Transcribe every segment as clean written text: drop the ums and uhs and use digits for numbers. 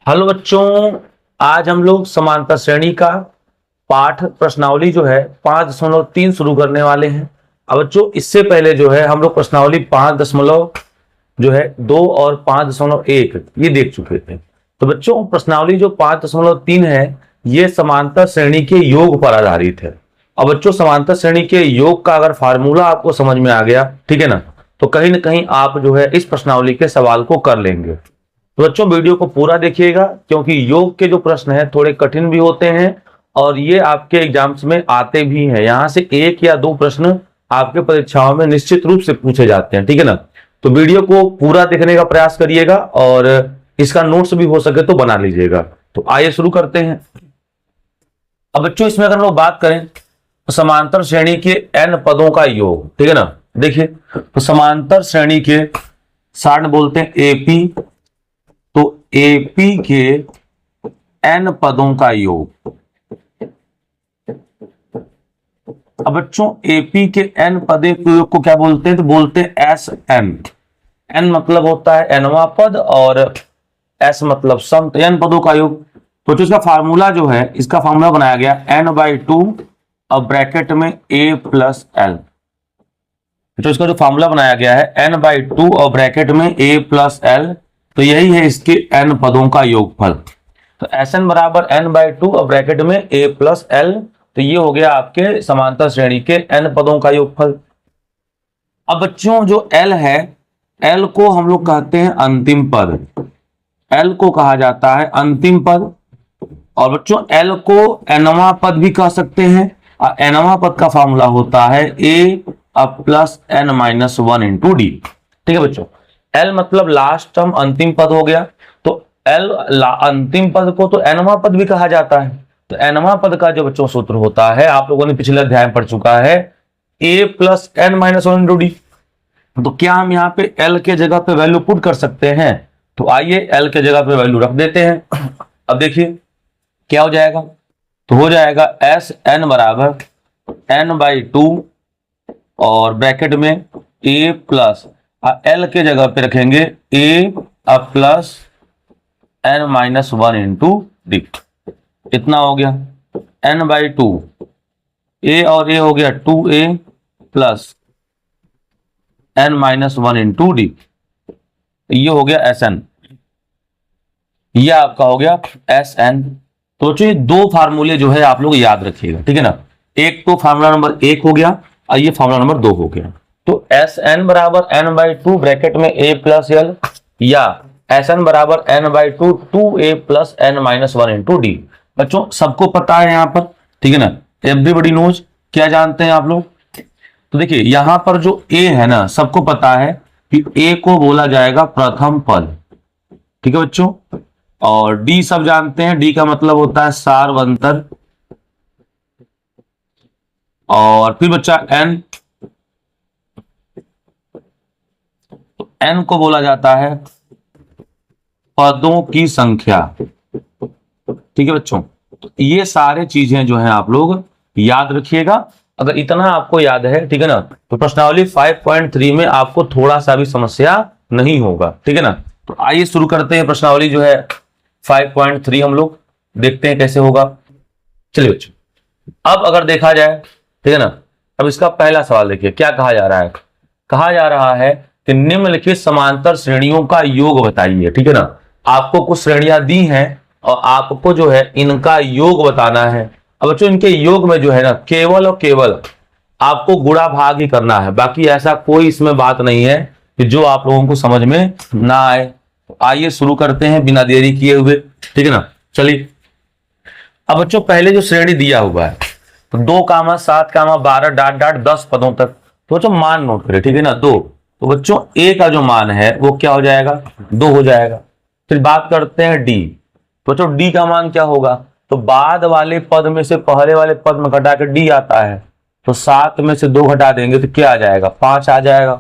Hello बच्चों, आज हम लोग समांतर श्रेणी का पाठ प्रश्नावली जो है 5.3 शुरू करने वाले हैं। अब बच्चों इससे पहले जो है हम लोग प्रश्नावली 5.2 और 5.1 ये देख चुके थे। तो बच्चों प्रश्नावली जो 5.3 है ये समांतर श्रेणी के योग पर आधारित है। अब बच्चों समांतर श्रेणी के योग का अगर फार्मूला आपको समझ में आ गया, ठीक है ना, तो कहीं ना कहीं आप जो है इस प्रश्नावली के सवाल को कर लेंगे। तो बच्चों वीडियो को पूरा देखिएगा, क्योंकि योग के जो प्रश्न हैं थोड़े कठिन भी होते हैं और ये आपके एग्जाम्स में आते भी हैं। यहां से एक या दो प्रश्न आपके परीक्षाओं में निश्चित रूप से पूछे जाते हैं, ठीक है ना। तो वीडियो को पूरा देखने का प्रयास करिएगा और इसका नोट्स भी हो सके तो बना लीजिएगा। तो आइए शुरू करते हैं। अब बच्चों इसमें अगर हम लोग बात करें तो समांतर श्रेणी के n पदों का योग, ठीक है ना। देखिए तो समांतर श्रेणी के सारण बोलते हैं एपी, तो एपी के n पदों का योग। अब बच्चों एपी के n पदों के योग को क्या बोलते हैं, तो बोलते हैं एस एन। n मतलब होता है nवां पद और s मतलब सम, तो n पदों का योग। तो इसका फार्मूला जो है, इसका फार्मूला बनाया गया n/2 और ब्रैकेट में a प्लस एल। तो इसका जो फार्मूला बनाया गया है n/2 और ब्रैकेट में a प्लस एल, तो यही है इसके n पदों का योगफल। तो Sn बराबर n/2 और ब्रैकेट में a प्लस एल, तो ये हो गया आपके समांतर श्रेणी के n पदों का योगफल। अब बच्चों जो l है, l को हम लोग कहते हैं अंतिम पद, l को कहा जाता है अंतिम पद। और बच्चों l को nवां पद भी कह सकते हैं और nवां पद का फार्मूला होता है a plus n-1 into D. ठीक है बच्चों, l मतलब लास्ट टर्म अंतिम पद हो गया, तो l अंतिम पद को तो nवां पद भी कहा जाता है। तो nवां पद का जो बच्चों सूत्र होता है, आप लोगों ने पिछले अध्याय में पढ़ चुका है, a plus n-1 into D. तो क्या हम यहाँ पे l के जगह पे वैल्यू पुट कर सकते हैं? तो आइए l के जगह पे वैल्यू रख देते हैं। अब देखिए क्या हो जाएगा, तो हो जाएगा एस एन बराबर n/2 और ब्रैकेट में a प्लस l के जगह पे रखेंगे a plus n-1 into D. इतना हो गया n/2, a और a हो गया 2a plus n-1 into D. ये हो गया Sn, ये आपका हो गया Sn। तो बच्चों ये दो फार्मूले जो है आप लोग याद रखिएगा, ठीक है ना। एक तो फार्मूला नंबर 1 हो गया और ये फार्मूला नंबर 2 हो गया। तो Sn बराबर n/2 ब्रैकेट में a प्लस एल, या Sn बराबर n/2 2a plus n-1 into D. बच्चों सबको पता है यहाँ पर, ठीक है ना, एवरीबॉडी नोज। क्या जानते हैं आप लोग? तो देखिए यहां पर जो a है ना, सबको पता है कि a को बोला जाएगा प्रथम पद, ठीक है बच्चों। और d सब जानते हैं, d का मतलब होता है सार्वंतर। और फिर बच्चा n, तो n को बोला जाता है पदों की संख्या, ठीक है बच्चों। तो ये सारे चीजें जो हैं आप लोग याद रखिएगा। अगर इतना आपको याद है, ठीक है ना, तो प्रश्नावली 5.3 में आपको थोड़ा सा भी समस्या नहीं होगा, ठीक है ना। तो आइए शुरू करते हैं प्रश्नावली जो है 5.3, हम लोग देखते हैं कैसे होगा। चलिए बच्चों, अब अगर देखा जाए, ठीक है ना, अब इसका पहला सवाल देखिए क्या कहा जा रहा है। कहा जा रहा है कि निम्नलिखित समांतर श्रेणियों का योग बताइए, ठीक है ना। आपको कुछ श्रेणियां दी हैं और आपको जो है इनका योग बताना है। अब बच्चों इनके योग में जो है ना, केवल और केवल आपको गुणा भाग ही करना है, बाकी ऐसा कोई इसमें बात नहीं है कि जो आप लोगों को समझ में ना आए। तो आइए शुरू करते हैं बिना देरी किए हुए, ठीक है ना। चलिए अब बच्चों पहले जो श्रेणी दिया हुआ है, तो 2, 7, 12 ... 10 पदों तक। तो बच्चों मान नोट करें, ठीक है ना, 2। तो बच्चों a का जो मान है वो क्या हो जाएगा, 2 हो जाएगा। फिर बात करते हैं d। तो बच्चों d का मान क्या होगा, तो बाद वाले पद में से पहले वाले पद में घटा के d आता है, तो 7 में से 2 घटा देंगे तो क्या आ जाएगा, 5 आ जाएगा,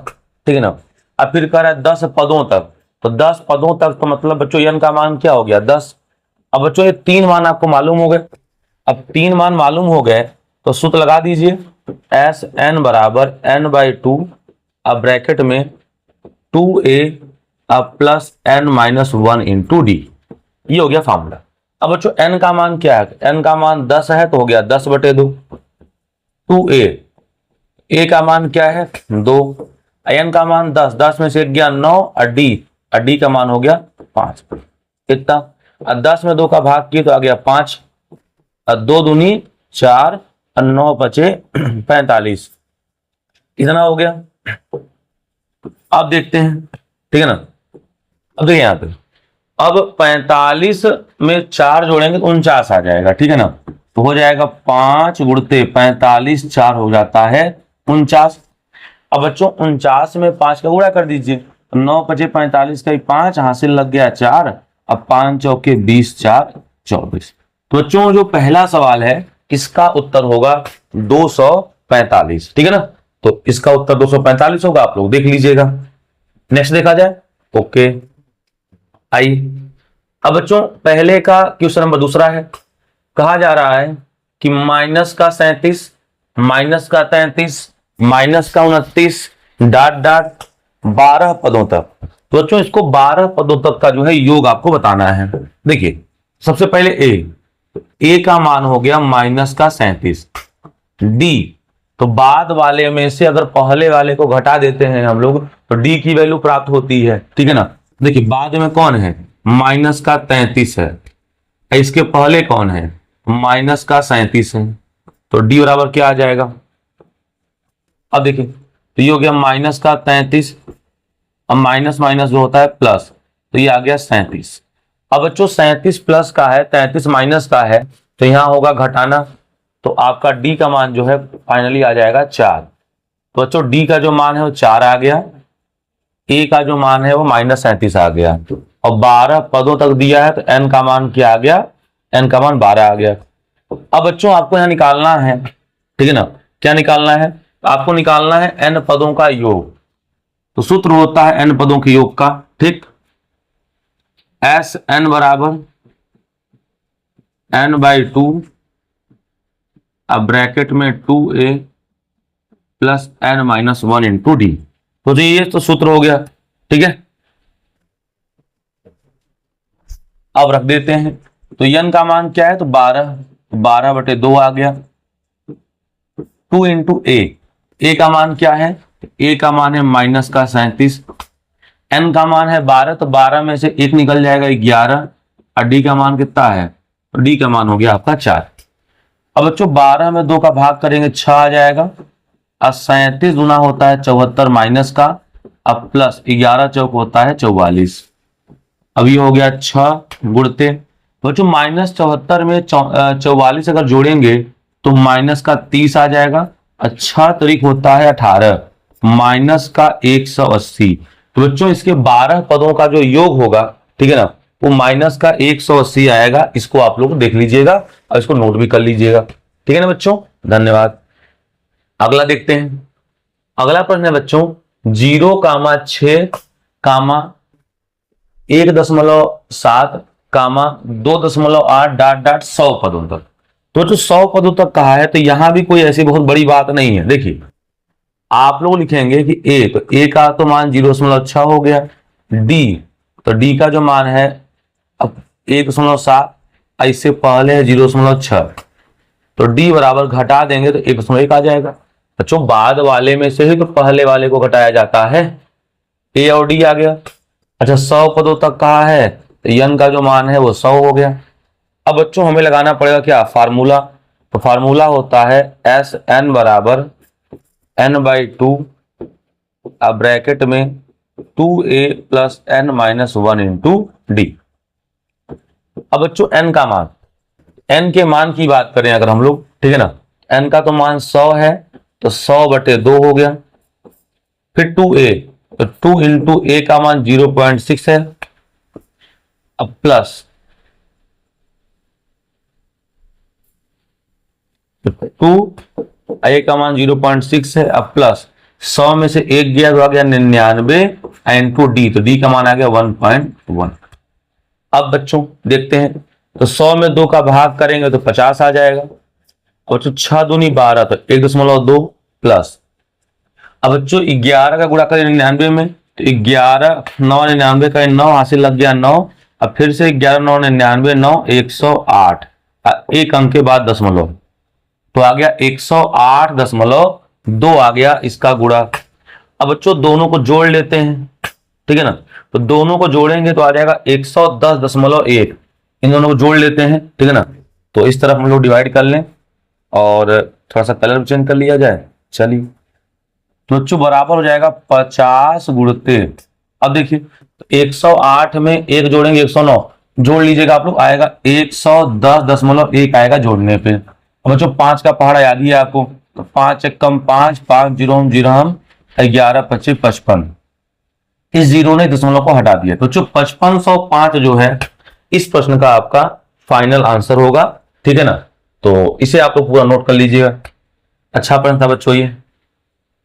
ठीक है ना। अब फिर कह रहा है 10 पदों तक, तो 10 पदों तक तो मतलब बच्चों n का मान क्या हो गया, 10। अब बच्चों ये 3 मान आपको मालूम हो गए। अब 3 मान मालूम हो गए तो सूत्र लगा दीजिए, Sn बराबर n/2 अब ब्रैकेट में 2a अब प्लस n-1 इंटू डी। ये हो गया फॉर्मूला। अब बच्चों n का मान क्या है, n का मान 10 है तो हो गया 10/2। 2a, a का मान क्या है 2, n का मान 10, 10 में से 1 गया 9, और d का मान हो गया 5। कितना, 10 में 2 का भाग किए तो आ गया 5, और 2 दूनी 4, और 9 बचे 45। कितना हो गया, अब देखते हैं, ठीक है ना। अब देखिए यहाँ पे, अब 45 में 4 जोड़ेंगे तो 49 आ जाएगा, ठीक है ना। तो हो जाएगा 5 गुणते 45, 4 हो जाता है 49। अब बच्चों 49 में 5 का गुणा कर दीजिए, 9 बचे 45 का 5, हासिल लग गया 4, अब 5 चौके 20, 4 24। तो बच्चों जो पहला सवाल है इसका उत्तर होगा 245, ठीक है ना। तो इसका उत्तर 245 होगा, आप लोग देख लीजिएगा। नेक्स्ट देखा जाए, ओके आई। अब बच्चों पहले का क्वेश्चन नंबर दूसरा है, कहा जा रहा है कि माइनस का 37, माइनस का 33, माइनस का 29, डॉट डॉट 12 पदों तक। तो बच्चों इसको 12 पदों तक का जो है योग आपको बताना है। देखिए सबसे पहले ए का मान हो गया माइनस का 37, डी तो बाद वाले में से अगर पहले वाले को घटा देते हैं हम लोग तो डी की वैल्यू प्राप्त होती है, ठीक है ना। देखिए बाद में कौन है, माइनस का 33 है, इसके पहले कौन है, माइनस का 37 है, तो डी बराबर क्या आ जाएगा। अब देखिए तो ये हो गया माइनस का 33, अब माइनस माइनस जो होता है प्लस, तो ये आ गया 37। अब बच्चों 37 प्लस का है, 33 माइनस का है, तो यहां होगा घटाना, तो आपका डी का मान जो है फाइनली आ जाएगा 4। तो बच्चों डी का जो मान है वो 4 आ गया, ए का जो मान है वो -37 आ गया, और 12 पदों तक दिया है तो एन का मान क्या आ गया, एन का मान 12 आ गया। अब बच्चों आपको यहां निकालना है, ठीक है ना, क्या निकालना है, आपको निकालना है एन पदों का योग। तो सूत्र होता है एन पदों के योग का, ठीक, एस एन बराबर n/2, अब ब्रैकेट में 2a plus n-1 into D. तो ये तो सूत्र हो गया, ठीक है। अब रख देते हैं, तो n का मान क्या है, तो 12, 12/2 आ गया, 2 इंटू ए का मान क्या है, ए का मान है माइनस का 37, n का मान है 12, तो 12 में से 1 निकल जाएगा 11, और डी का मान कितना है, तो डी का मान हो गया आपका 4। अब बच्चों 12 में 2 का भाग करेंगे 6 आ जाएगा, और 37 गुना होता है 74 माइनस का, अब प्लस 11 चौक होता है 44। अब ये हो गया 6 गुणते, बच्चों -74 में 44 अगर जोड़ेंगे तो माइनस का 30 आ जाएगा, अच्छा तरीक होता है 18, माइनस का 180। तो बच्चों इसके 12 पदों का जो योग होगा, ठीक है ना, वो माइनस का 180 आएगा। इसको आप लोग देख लीजिएगा और इसको नोट भी कर लीजिएगा, ठीक है ना बच्चों, धन्यवाद। अगला देखते हैं, अगला प्रश्न है बच्चों 0,6, 1.7, 2.8 डॉट डॉट 100 पदों तक। तो जो 100 पदों तक कहा है तो यहां भी कोई ऐसी बहुत बड़ी बात नहीं है। देखिए आप लोग लिखेंगे कि ए, तो ए का तो मान 0.6 हो गया, डी तो डी का जो मान है अब 1.7, इससे पहले है 0.6, तो डी बराबर घटा देंगे तो 1.1 आ जाएगा। बच्चों बाद वाले में से ही तो पहले वाले को घटाया जाता है, ए और डी आ गया। अच्छा 100 पदों तक कहा है तो एन का जो मान है वो 100 हो गया। अब बच्चों हमें लगाना पड़ेगा क्या, फार्मूला, तो फार्मूला होता है एस एन बराबर n/2, अब ब्रैकेट में 2a plus n-1 into D. अब बच्चों n का मान, n के मान की बात करें अगर हम लोग, ठीक है ना, n का तो मान 100 है, तो 100/2 हो गया, फिर 2a, तो 2 इंटू a का मान 0.6 है, अब प्लस 2, a का मान 0.6 है, अब प्लस 100 में से 1 गया तो आ गया 99 इंटू डी, तो डी का मान आ गया 1.1। अब बच्चों देखते हैं, तो 100 में 2 का भाग करेंगे तो 50 आ जाएगा, और बच्चों 6 दूनी 12, तो 1.2 प्लस, अब बच्चों 11 का गुणा करें 99 में, तो 11 9 99 का 9 हासिल लग गया 9, अब फिर से 11 9 99 9 108, एक अंक के बाद दशमलव, तो आ गया 108.2 आ गया इसका गुणा। अब बच्चों दोनों को जोड़ लेते हैं, ठीक है ना, तो दोनों को जोड़ेंगे तो आ जाएगा 110.1, इन दोनों को जोड़ लेते हैं, ठीक है ना। तो इस तरफ हम लोग डिवाइड कर लें और थोड़ा सा कलर चेंज कर लिया जाए, चलिए। तो बच्चों बराबर हो जाएगा 50 गुणते, अब देखिए तो 108 में एक जोड़ेंगे 109, जोड़ लीजिएगा आप लोग, आएगा 110.1 आएगा जोड़ने पे। अब बच्चों 5 का पहाड़ा याद ही है आपको, तो 5 एक कम 5, 5 जीरो जीरो, 11 25 55, इस जीरो ने दशमलव को हटा दिया, तो जो 5505 जो है इस प्रश्न का आपका फाइनल आंसर होगा, ठीक है ना। तो इसे आप लोग पूरा नोट कर लीजिएगा। अच्छा प्रश्न था बच्चों ये।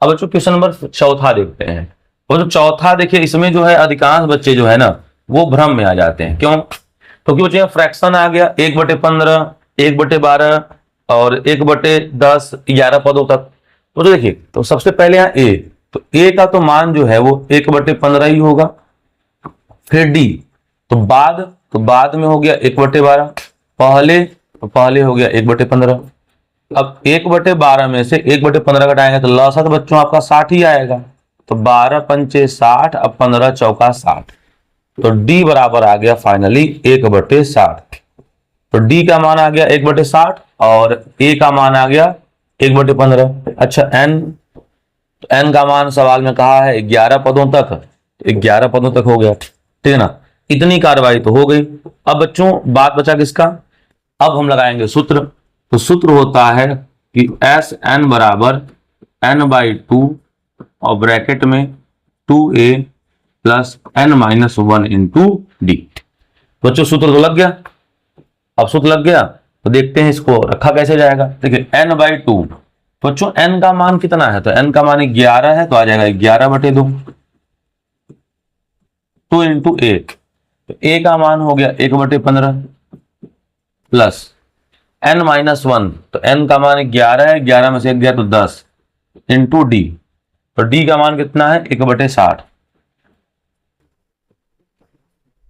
अब बच्चों क्वेश्चन नंबर चौथा देखते हैं। और जो चौथा देखिए, इसमें जो है अधिकांश बच्चे जो है ना वो भ्रम में आ जाते हैं। क्यों? क्योंकि बच्चे फ्रैक्शन आ गया 1/15, 1/12 और 1/10, 11 पदों तक। तो देखिए, तो सबसे पहले यहाँ ए, तो ए का तो मान जो है वो 1/15 ही होगा। फिर डी, तो बाद में हो गया 1/12, पहले हो गया 1/15। अब 1/12 में से 1/15 घटाएंगे तो लौसत बच्चों आपका 60 ही आएगा। तो 12 पंचे 60, अब 15 चौका 60, तो डी बराबर आ गया फाइनली 1/60। तो डी का मान आ गया 1/60 और ए का मान आ गया 1/15। अच्छा एन, तो एन का मान सवाल में कहा है 11 पदों तक, 11 पदों तक हो गया, ठीक है ना। इतनी कार्रवाई तो हो गई। अब बच्चों बात बचा किसका, अब हम लगाएंगे सूत्र। तो सूत्र होता है कि एस एन बराबर n/2 और ब्रैकेट में 2a plus n-1 into D. बच्चों सूत्र तो लग गया। अब सूत्र लग गया तो देखते हैं इसको रखा कैसे जाएगा। देखिए n/2, बच्चों n का मान कितना है, तो n का मान 11 है, तो आ जाएगा 11/2, 2 इंटू 1, तो a का मान हो गया 1/15 प्लस n-1, तो n का मान 11 है, 11 में से 1 गया तो 10 इंटू डी, तो डी का मान कितना है 1/60,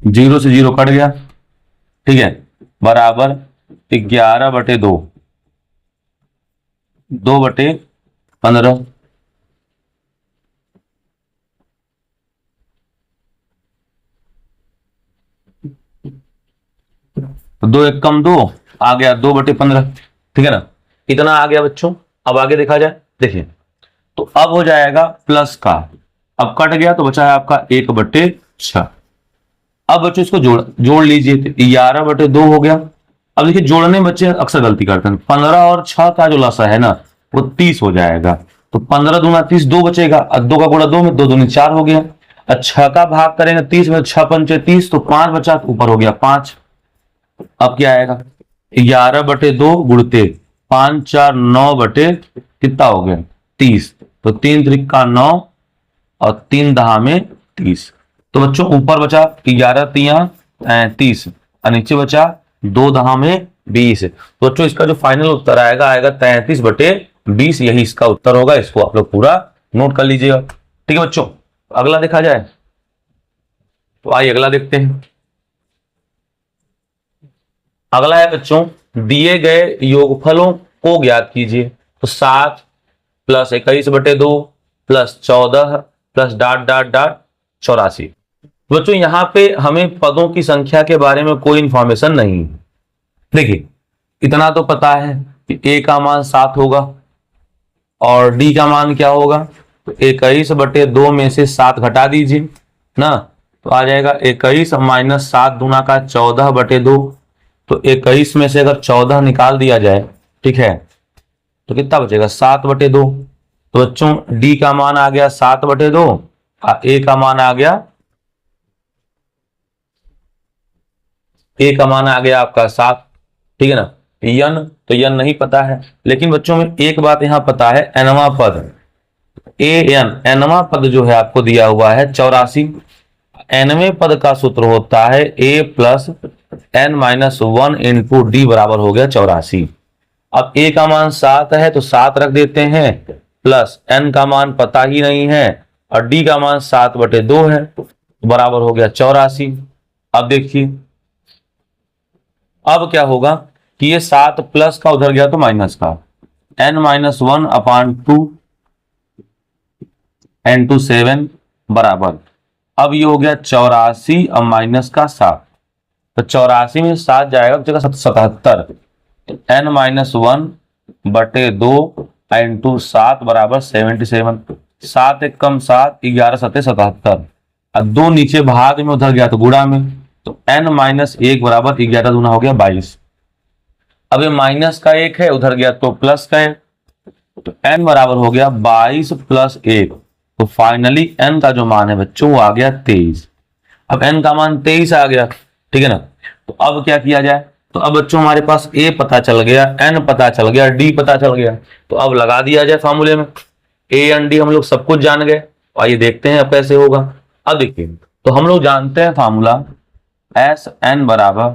0 से 0 कट गया, ठीक है, बराबर 11/2, 2/15, तो 2 एक कम 2 आ गया 2/15, ठीक है ना। इतना आ गया बच्चों। अब आगे देखा जाए, देखिए तो अब हो जाएगा प्लस का, अब कट गया तो बचा है आपका 1/6। अब बच्चों इसको जोड़ लीजिए, तो 11/2 हो गया। अब देखिए जोड़ने में बच्चे अक्सर गलती करते हैं, 15 और 6 का जो लसा है ना वो 30 हो जाएगा, तो 15 दूना 30, 2 बचेगा, 2 का गुणा 2 में 2 दूनी 4 हो गया। 6 का भाग करेंगे 30 में, 6 पंचे 30, तो 5 बचा, तो ऊपर हो गया 5। अब क्या आएगा 11/2 गुणते 5 4 9 बटे कितना हो गया 30, तो 3 त्रिका 9 और 3 दहा में 30। तो बच्चों ऊपर बचा 11 तिया 30 और नीचे बचा 2 दहा में 20। तो बच्चों इसका जो फाइनल उत्तर आएगा 33/20, यही इसका उत्तर होगा। इसको आप लोग पूरा नोट कर लीजिएगा, ठीक है बच्चों। अगला देखा जाए, तो आइए अगला देखते हैं। अगला है बच्चों, दिए गए योगफलों को ज्ञात कीजिए। तो 7 plus 21/2 plus 14 plus dot dot dot 84। बच्चों यहां पे हमें पदों की संख्या के बारे में कोई इंफॉर्मेशन नहीं है। देखिए इतना तो पता है कि a का मान 7 होगा और d का मान क्या होगा, तो 21/2 में से 7 घटा दीजिए ना, तो आ जाएगा 21 माइनस 7 दूना का 14/2। तो 21 में से अगर 14 निकाल दिया जाए, ठीक है, तो कितना बचेगा 7/2। तो बच्चों d का मान आ गया 7/2 और a का मान आ गया आपका 7, ठीक है ना। यन, तो यन नहीं पता है, लेकिन बच्चों में एक बात यहां पता है, एनवा पद एनवा पद जो है आपको दिया हुआ है 84। एनवे पद का सूत्र होता है a plus n-1 into D बराबर हो गया 84। अब a का मान 7 है तो 7 रख देते हैं, प्लस n का मान पता ही नहीं है और d का मान 7/2 है, तो बराबर हो गया 84। अब देखिए अब क्या होगा कि ये 7 प्लस का उधर गया तो माइनस का, n-1/2 n2 7 बराबर, अब ये हो गया 84 और माइनस का 7, तो 84 में 7 जाएगा तो 77, n-1/2 n2 7 बराबर 77, 7 एक कम 7, 11 7 77, अब 2 नीचे भाग में उधर गया तो गुणा में, तो n-1 बराबर 11 दूना हो गया 22। अब ये माइनस का 1 है उधर गया तो प्लस का है, तो n बराबर हो गया 22 + 1, तो फाइनली n का जो मान है बच्चों वो आ गया 23। अब n का मान 23 आ गया, ठीक है ना। तो अब क्या किया जाए, तो अब बच्चों हमारे पास a पता चल गया, n पता चल गया, d पता चल गया, तो अब लगा दिया जाए फॉर्मूले में। a n d हम लोग सब कुछ जान गए, आइए देखते हैं अब कैसे होगा। अब देखिए तो हम लोग जानते हैं फॉर्मूला एस n बराबर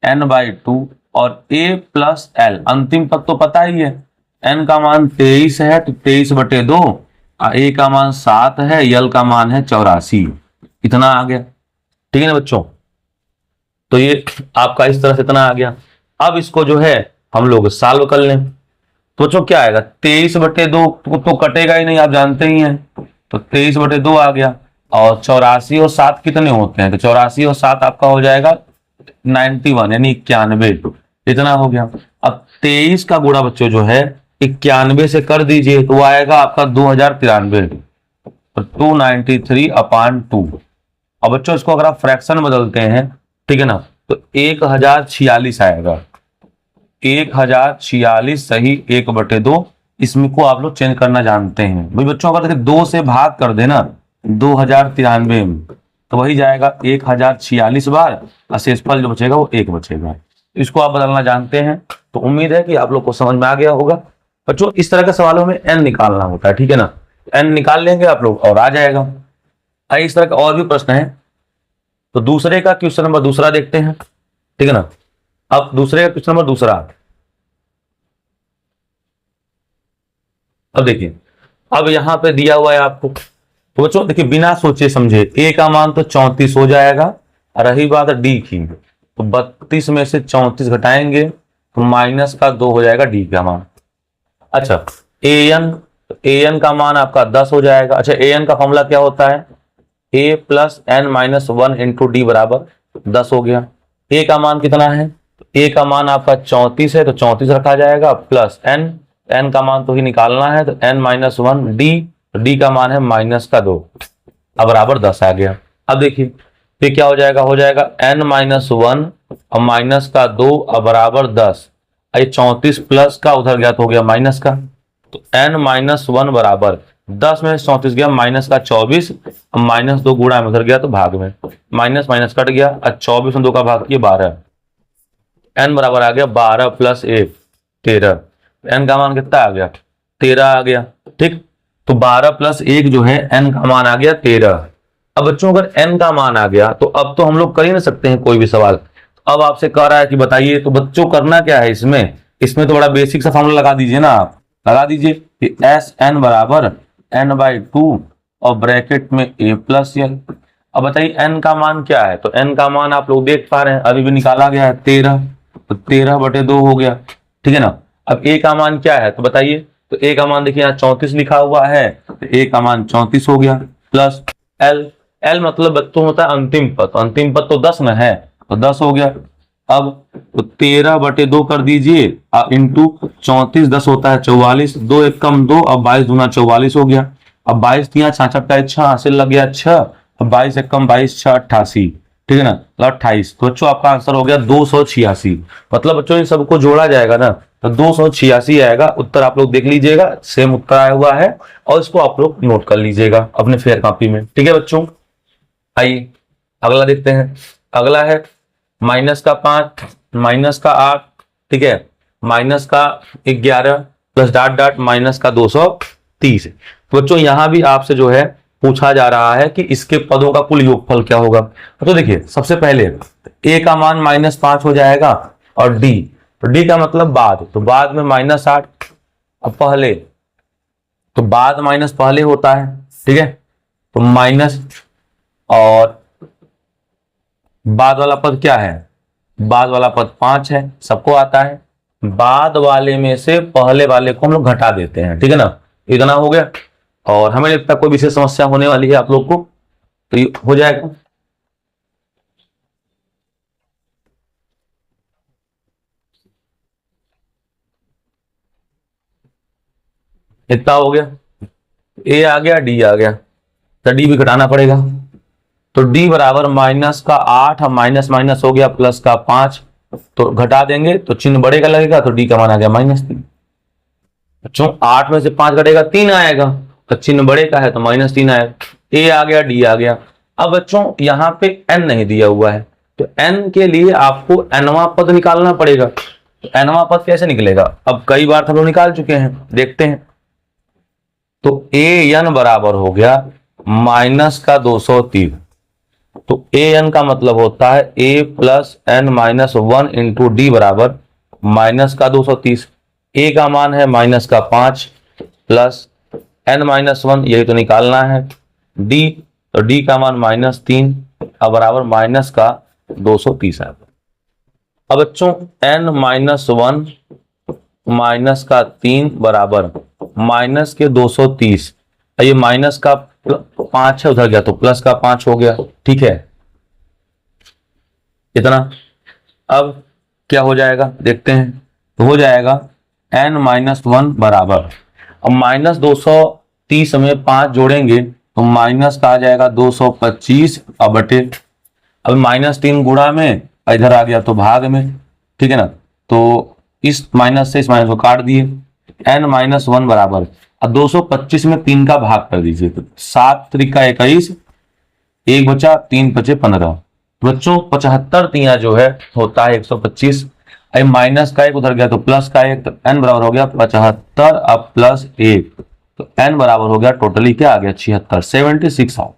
n/2 और a + l, अंतिम पद तो पता ही है, n का मान 23 है तो 23/2, a का मान 7 है, l का मान है 84, इतना आ गया, ठीक है ना बच्चों। तो ये आपका इस तरह से इतना आ गया। अब इसको जो है हम लोग सॉल्व कर लें, तो बच्चों क्या आएगा, 23/2 तो कटेगा ही नहीं, आप जानते ही हैं, तो 23/2 आ गया, और 84 और 7 कितने होते हैं, तो 84 और 7 आपका हो जाएगा 91 यानी 91, इतना हो गया। अब 23 का गुणा बच्चों जो है 91 से कर दीजिए तो वो आएगा आपका 2093, तो 293/2। अब बच्चों इसको अगर आप फ्रैक्शन बदलते हैं, ठीक है ना, तो 1046 आएगा, 1046 सही 1/2, इसमें को आप लोग चेंज करना जानते हैं भाई बच्चों। अगर देखिए 2 से भाग कर देना 2093 में, तो वही जाएगा 1046 बार, और शेषफल जो बचेगा वो 1 बचेगा। इसको आप बदलना जानते हैं, तो उम्मीद है कि आप लोग को समझ में आ गया होगा बच्चों। इस तरह के सवालों में n निकालना होता है, ठीक है ना, n निकाल लेंगे आप लोग और आ जाएगा। आइए इस तरह का और भी प्रश्न है, तो दूसरे का क्वेश्चन नंबर दूसरा देखते हैं, ठीक है ना। अब दूसरे का क्वेश्चन नंबर दूसरा, अब देखिए अब यहां पे दिया हुआ है आपको, तो बच्चों देखिए बिना सोचे समझे a का मान तो 34 हो जाएगा, रही बात d की, तो 32 में से 34 घटाएंगे तो -2 हो जाएगा d का मान। अच्छा an का मान आपका 10 हो जाएगा। अच्छा an का फॉर्मूला क्या होता है, a + n-1 × d बराबर 10 हो गया। a का मान कितना है, a का मान आपका 34 है तो 34 रखा जाएगा, प्लस n का मान तो ही निकालना है, तो n-1 d का मान है -2, अब बराबर 10 आ गया। अब देखिए फिर क्या हो जाएगा, n-1 और -2 अब बराबर 10, ये 34 प्लस का उधर गया तो हो गया माइनस का, तो n-1 बराबर 10 में 34 गया -24, -2 गुणा में उधर गया तो भाग में, माइनस माइनस कट गया, 24 में 2 का भाग किया 12, n बराबर आ गया 12 + 1 13, n का मान कितना आ गया 13 आ गया, ठीक। तो 12 + 1 जो है n का मान आ गया 13। अब बच्चों अगर n का मान आ गया तो अब तो हम लोग कर ही ना सकते हैं कोई भी सवाल। अब आपसे कह रहा है कि बताइए, तो बच्चों करना क्या है इसमें तो बड़ा बेसिक सा फॉर्मूला लगा दीजिए ना, आप लगा दीजिए कि Sn बराबर n/2 और ब्रैकेट में a + l। अब बताइए n का मान क्या है, तो n का मान आप लोग देख पा रहे हैं अभी भी निकाला गया है 13, तो 13/2 हो गया, ठीक है ना। अब a का मान क्या है तो बताइए, तो a का मान देखिए यहाँ 34 लिखा हुआ है, तो a का मान 34 हो गया, प्लस l मतलब बच्चों होता है अंतिम पद, तो अंतिम पद तो 10 न है, तो 10 हो गया। अब तो 13/2 कर दीजिए इंटू 34, 10 होता है 44, 2 एक कम 2, अब 22 दूना 44 हो गया। अब 22 तिया 66 का 6 हासिल लग गया 6, अब 22 एक कम 22 6 88, ठीक है ना, तो 28। तो बच्चों आपका आंसर हो गया 286। मतलब बच्चों इन सबको जोड़ा जाएगा ना तो 286 आएगा। उत्तर आप लोग देख लीजिएगा, सेम उत्तर आया हुआ है, और इसको आप लोग नोट कर लीजिएगा अपने फेयर कॉपी में, ठीक है बच्चों। आइए अगला देखते हैं। अगला है -5 -8, ठीक है, -11 प्लस -230। तो बच्चों यहां भी आपसे जो है पूछा जा रहा है कि इसके पदों का कुल योगफल क्या होगा। तो देखिए सबसे पहले a का मान -5 हो जाएगा, और d, तो d का मतलब बाद, तो बाद में -8, अब पहले तो बाद माइनस पहले होता है, ठीक है, तो माइनस और बाद वाला पद क्या है, बाद वाला पद 5 है, सबको आता है। बाद वाले में से पहले वाले को हम लोग घटा देते हैं, ठीक है ना। इतना हो गया, और हमें लगता है कोई विशेष समस्या होने वाली है आप लोग को, तो ये हो जाएगा। इतना हो गया, ए आ गया, डी आ गया, तो डी भी घटाना पड़ेगा। तो डी बराबर माइनस का 8, माइनस माइनस हो गया प्लस का 5, तो घटा देंगे तो चिन्ह बड़े का लगेगा, तो डी का मान आ गया -3। बच्चों 8 में से 5 घटेगा 3 आएगा, तो चिन्ह बड़े का है तो -3 आएगा। ए आ गया, डी आ गया। अब बच्चों यहाँ पे एन नहीं दिया हुआ है, तो एन के लिए आपको एनवां पद निकालना पड़ेगा। तो एनवां पद कैसे निकलेगा, अब कई बार हम लोग निकाल चुके हैं, देखते हैं। तो ए एन बराबर हो गया माइनस का 230। तो ए एन का मतलब होता है a plus N minus 1 into D बराबर माइनस का 230। ए का मान है माइनस का 5 प्लस एन माइनस 1, यही तो निकालना है। डी, तो डी का मान -3 अब बराबर माइनस का 230 है। अब बच्चों एन माइनस 1 माइनस का 3 बराबर माइनस के 230, ये माइनस का 5 है, उधर गया तो प्लस का 5 हो गया, ठीक है इतना। अब क्या हो जाएगा देखते हैं, तो हो जाएगा n-1 बराबर, अब -230 में 5 जोड़ेंगे तो माइनस का आ जाएगा 225 अब बटे, अब -3 गुणा में, इधर आ गया तो भाग में, ठीक है ना। तो इस माइनस से इस माइनस को काट दिए, n-1 बराबर, अब 225 में 3 का भाग कर दीजिए, तो 7 त्रिका 21, 1 बचा, 3 बचे 15। बच्चों 75 तिया जो है होता है 125, माइनस का 1 उधर गया तो प्लस का 1, तो n बराबर हो गया 75 अब प्लस 1, तो n बराबर हो गया टोटली क्या आ गया 76 आओ,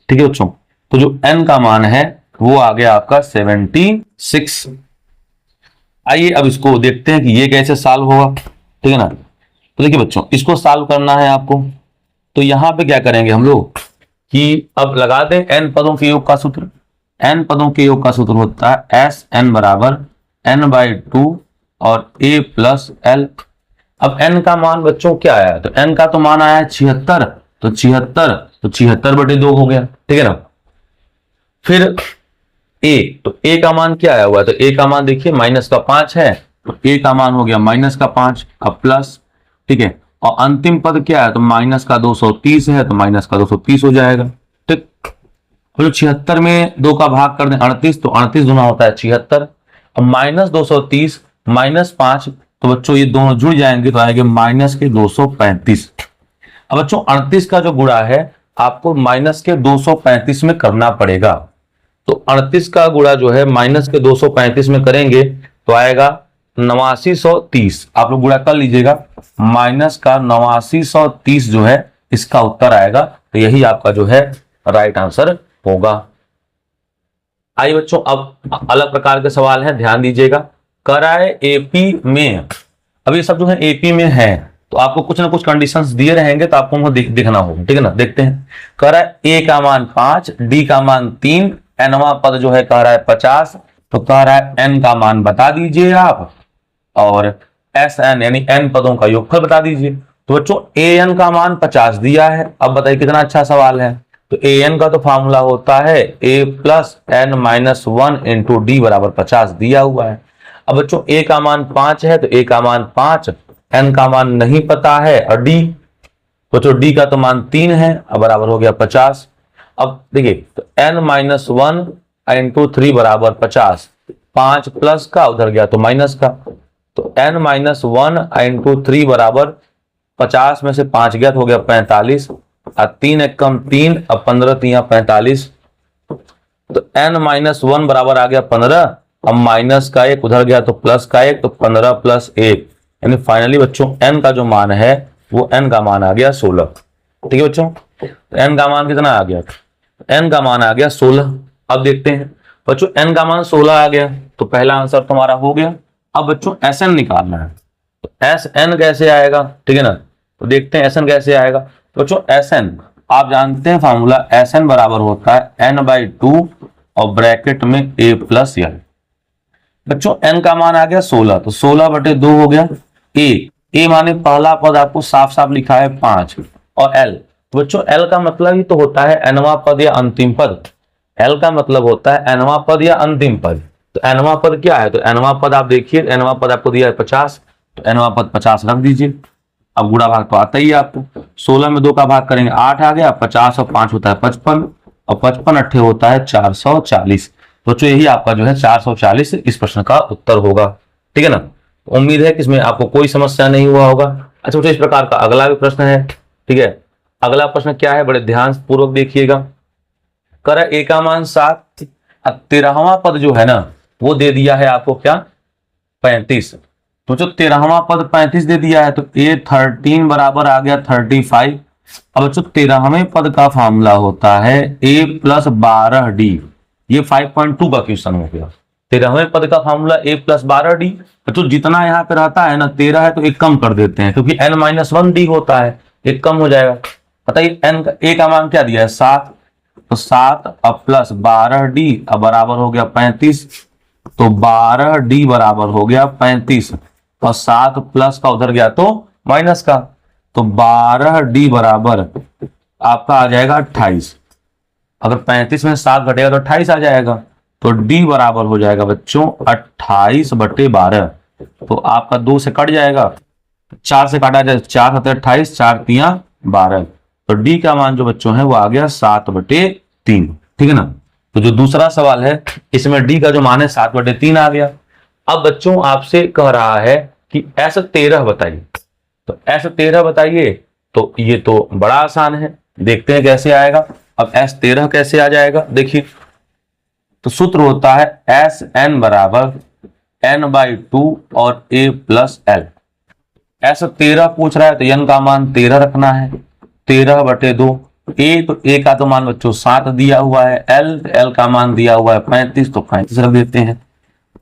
ठीक है बच्चों। तो जो n का मान है वो आ गया आपका 76। आइए अब इसको देखते हैं कि ये कैसे सॉल्व होगा, ठीक है ना। तो देखिए बच्चों इसको सॉल्व करना है आपको, तो यहां पे क्या करेंगे हम लोग कि अब लगा दें n पदों के योग का सूत्र। n पदों के योग का सूत्र होता है एस एन बराबर n/2 और a प्लस एल। अब n का मान बच्चों क्या आया, तो n का तो मान आया है 76, तो 76/2 हो गया, ठीक है ना। फिर a, तो a का मान क्या आया हुआ है, तो a का मान देखिए माइनस का 5 है, तो a का मान हो गया माइनस का 5 अब प्लस, ठीक है। और अंतिम पद क्या है, तो माइनस का 230 है, तो माइनस का 230 हो जाएगा, ठीक। तो 76 में 2 का भाग कर दें 38, तो 38 गुना होता है 76, अब माइनस 230 माइनस 5, तो बच्चों ये दोनों जुड़ जाएंगे तो आएंगे माइनस के 235। अब बच्चों 38 का जो गुणा है आपको माइनस के 235 में करना पड़ेगा, तो 38 का गुणा जो है माइनस के 235 में करेंगे तो आएगा 8930, आप लोग गुणा कर लीजिएगा, माइनस का 8930 जो है इसका उत्तर आएगा, तो यही आपका जो है राइट आंसर होगा। आइए बच्चों अब अलग प्रकार के सवाल हैं, ध्यान दीजिएगा। कराए एपी में, अब ये सब जो है एपी में है, तो आपको कुछ ना कुछ कंडीशंस दिए रहेंगे तो आपको देखना होगा, ठीक है ना। देखते हैं, कह रहा है ए का मान 5, डी का मान 3, एनवा पद जो है कह रहा है 50, तो कह रहा है एन का मान बता दीजिए आप, और एस एन यानी एन पदों का योगफल बता दीजिए। तो बच्चों ए एन का मान 50 दिया है, अब बताइए कितना अच्छा सवाल है। तो ए एन का तो फॉर्मूला होता है a plus N minus 1 into D बराबर 50 दिया हुआ है। अब बच्चों ए का मान 5 है, तो ए का मान 5, एन का मान नहीं पता है, और डी, बच्चों डी का तो मान 3 है, अब बराबर हो गया 50। अब देखिए तो एन माइनस 1 इंटू 3 बराबर 50, 5 प्लस का उधर गया तो माइनस का, तो एन माइनस 1 इंटू 3 बराबर 50 में से 5 गया तो हो गया 45, और 3 एक कम 3, अब 15 3 45, तो एन माइनस 1 बराबर आ गया 15, अब माइनस का 1 उधर गया तो प्लस का 1, तो 15 प्लस 1, यानी फाइनली बच्चों एन का जो मान है वो एन का मान आ गया 16। ठीक है बच्चों, तो एन का मान कितना आ गया, एन का मान आ गया 16। अब देखते हैं बच्चों एन का मान 16 आ गया, तो पहला आंसर तुम्हारा हो गया। अब बच्चों एस एन निकालना है, तो एस एन कैसे आएगा, ठीक है ना। तो देखते हैं एस एन कैसे आएगा। तो बच्चों एस एन आप जानते हैं फॉर्मूला, एस एन बराबर होता है n/2 और ब्रैकेट में a प्लस एल। बच्चों n का मान आ गया 16, तो 16/2 हो गया a माने पहला पद आपको साफ साफ लिखा है 5, और l, बच्चों l का मतलब ही तो होता है nवां पद या अंतिम पद। l का मतलब होता है nवां पद या अंतिम पद। तो nवां पद क्या है, तो nवां पद आप देखिए, nवां पद आपको दिया है 50, तो nवां पद 50 रख दीजिए। अब गुणा भाग तो आता ही है आपको, 16 में 2 का भाग करेंगे 8 आ गया, 50 और 5 होता है 55, और 55 अट्ठे होता है 440। बच्चों यही आपका जो है 440 इस प्रश्न का उत्तर होगा। ठीक है ना, उम्मीद है कि इसमें आपको कोई समस्या नहीं हुआ होगा। अच्छा बच्चों, इस प्रकार का अगला भी प्रश्न है। ठीक है, अगला प्रश्न क्या है, बड़े ध्यान पूर्वक देखिएगा। कर ए का मान 7, 13वां पद जो है ना वो दे दिया है आपको क्या, 35। तो जो 13वां पद 35 दे दिया है, तो A13 बराबर आ गया 35। अब बच्चों 13वें पद का फॉर्मूला होता है a प्लस 12d। ये 5.2 का क्वेश्चन हो गया। 13वें पद का फॉर्मूला a प्लस 12d। बच्चों जितना यहाँ पे रहता है ना 13 है, तो एक कम कर देते हैं, क्योंकि n-1d होता है, एक कम हो जाएगा। बताइए a का मान क्या दिया है 7, तो 7 अब प्लस 12d अब बराबर हो गया 35, तो 12d बराबर हो गया 35, और 7 प्लस का उधर गया तो माइनस का, तो 12d बराबर आपका आ जाएगा 28। अगर 35 में 7 घटेगा तो 28 आ जाएगा, तो d बराबर हो जाएगा बच्चों 28/12। तो आपका 2 से कट जाएगा, 4 से काटा जाए, 4 7 28, 4 3 12, तो d का मान जो बच्चों है वो आ गया 7/3। ठीक है ना, तो जो दूसरा सवाल है इसमें d का जो मान है 7/3 आ गया। अब बच्चों आपसे कह रहा है कि S13 बताइए, तो S13 बताइए, तो ये तो बड़ा आसान है, देखते हैं कैसे आएगा। अब S13 कैसे आ जाएगा, देखिए, तो सूत्र होता है Sn बराबर n/2 और a प्लस एल। S13 पूछ रहा है तो n का मान 13 रखना है, 13/2। a, तो a का तो मान बच्चों 7 दिया हुआ है, l का मान दिया हुआ है 35, तो 35 रख देते हैं।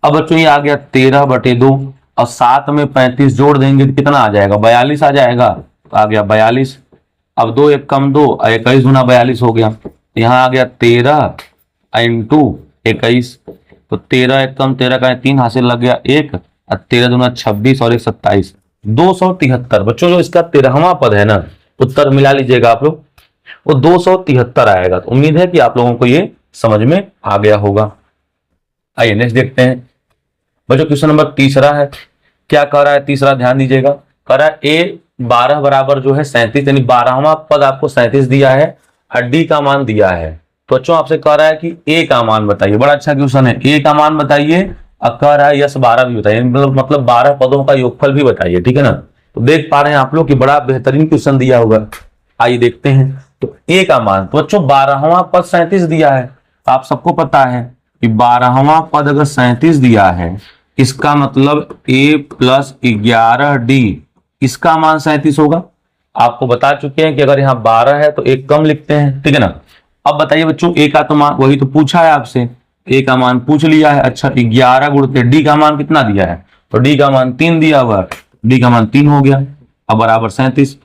अब बच्चों ये आ गया 13/2, और 7 में 35 जोड़ देंगे तो कितना आ जाएगा, 42 आ जाएगा, तो आ गया 42। अब 2 1 कम 2, 21 गुना 42 हो गया। यहाँ आ गया 13 इंटू 21, तो 13 1 कम 13 का 3 हासिल लग गया 1, और 13 दूना 26 और 1 27, 273। बच्चों जो इसका 13वां पद है ना, उत्तर मिला लीजिएगा आप लोग, वो 273 आएगा। तो उम्मीद है कि आप लोगों को ये समझ में आ गया होगा। आइए नेक्स्ट देखते हैं बच्चों, क्वेश्चन नंबर तीसरा है। क्या कह रहा है तीसरा, ध्यान दीजिएगा। कह रहा है A12 बराबर जो है 37, यानी 12वां पद आपको 37 दिया है, और D का मान दिया है। तो बच्चों आपसे कह रहा है कि A का मान बताइए, बड़ा अच्छा क्वेश्चन है। A का मान बताइए, और कह रहा है यस 12 भी बताइए, मतलब 12 पदों का योगफल भी बताइए। ठीक है ना, तो देख पा रहे हैं आप लोग कि बड़ा बेहतरीन क्वेश्चन दिया होगा। आइए देखते हैं। तो A का मान, तो बच्चों 12वां पद 37 दिया है, आप सबको पता है कि 12वां पद अगर 37 दिया है, इसका मतलब a प्लस 11d, इसका मान 37 होगा। आपको बता चुके हैं कि अगर यहाँ 12 है तो एक कम लिखते हैं। ठीक है ना, अब बताइए बच्चों a का तो मान वही तो पूछा है आपसे, a का मान पूछ लिया है। अच्छा 11 गुणते d का मान कितना दिया है, तो d का मान 3 दिया हुआ है, d का मान 3 हो गया, अब बराबर 37,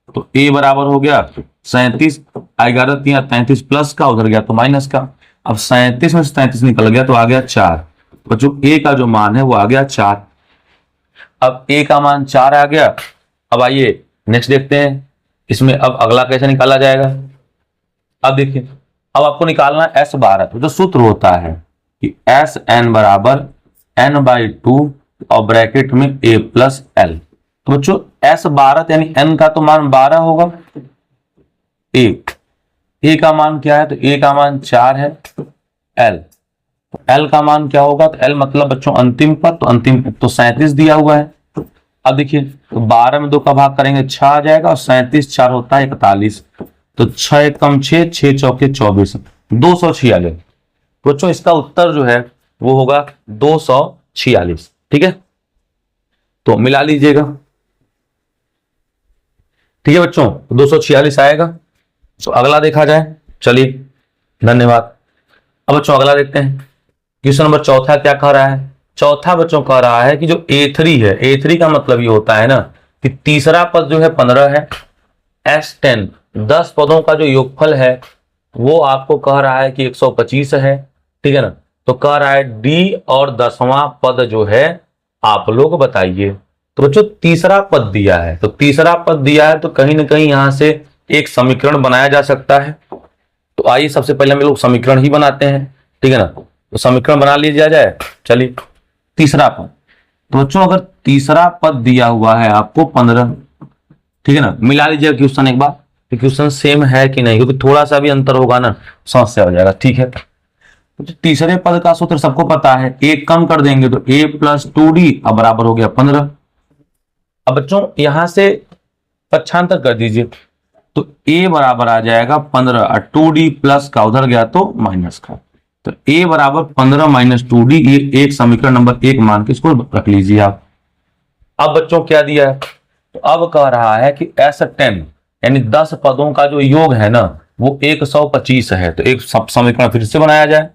तो a बराबर हो गया 37, 11 3 33 प्लस का उधर गया तो माइनस का। अब 37 में से 33 निकल गया तो आ गया 4। बच्चों a का जो मान है वो आ गया 4। अब a का मान 4 आ गया। अब आइए नेक्स्ट देखते हैं, इसमें अब अगला कैसे निकाला जाएगा। अब देखिए, अब आपको निकालना है S12। तो जो सूत्र होता है कि Sn बराबर n/2 और ब्रैकेट में a प्लस एल। तो बच्चों S12 यानी n का तो मान 12 होगा, a का मान क्या है, तो a का मान 4 है, l, तो l का मान क्या होगा, तो l मतलब बच्चों अंतिम पद, तो अंतिम पद तो 37 दिया हुआ है। अब देखिए, तो 12 में 2 का भाग करेंगे 6 आ जाएगा, और 37 4 होता है 41, तो 6 1 कम 6, 6 चौके 24, 246। बच्चों इसका उत्तर जो है वो होगा 246। ठीक है, तो मिला लीजिएगा। ठीक है बच्चों, 246 आएगा। तो अगला देखा जाए, चलिए धन्यवाद। अब बच्चों अगला देखते हैं, क्वेश्चन नंबर चौथा क्या कह रहा है। चौथा बच्चों कह रहा है कि जो A3 है, A3 का मतलब ये होता है ना कि तीसरा पद जो है 15 है, S10 10 पदों का जो योगफल है वो आपको कह रहा है कि 125 है, ठीक है ना। तो कह रहा है डी और 10वां पद जो है आप लोग बताइए। तो बच्चों तीसरा पद दिया है, तो तीसरा पद दिया है तो कहीं ना कहीं यहां से एक समीकरण बनाया जा सकता है। तो आइए सबसे पहले हम लोग समीकरण ही बनाते हैं, ठीक है ना। तो समीकरण बना लिया जाए। चलिए तीसरा पद, तो बच्चों अगर तीसरा पद दिया हुआ है आपको 15, ठीक है ना, मिला लीजिएगा क्वेश्चन एक बार, तो क्वेश्चन सेम है कि नहीं, क्योंकि थोड़ा सा भी अंतर होगा ना समस्या हो जाएगा, ठीक है। तो तीसरे पद का सूत्र सबको पता है, एक कम कर देंगे तो a प्लस 2d अब बराबर हो गया 15। अब बच्चों यहां से पक्षांतर कर दीजिए, तो a बराबर आ जाएगा 15 और 2d प्लस का उधर गया तो माइनस का, तो a बराबर 15 माइनस 2d, ये एक समीकरण नंबर 1 मान के इसको रख लीजिए आप। अब बच्चों क्या दिया है, तो अब कह रहा है कि S10 यानी 10 पदों का जो योग है ना वो 125 है। तो एक समीकरण फिर से बनाया जाए,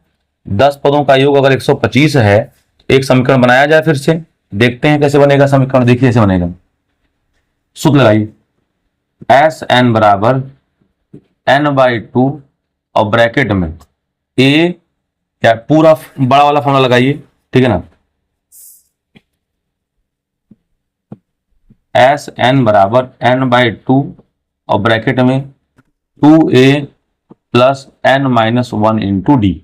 10 पदों का योग अगर 125 है, एक समीकरण बनाया जाए फिर से, देखते हैं कैसे बनेगा समीकरण। देखिए कैसे बनेगा, सूत्र लगाइए, Sn बराबर n/2 और ब्रैकेट में a, या पूरा बड़ा वाला फॉर्मूला लगाइए, ठीक है ना। Sn बराबर n/2 और ब्रैकेट में 2a plus n-1 into D.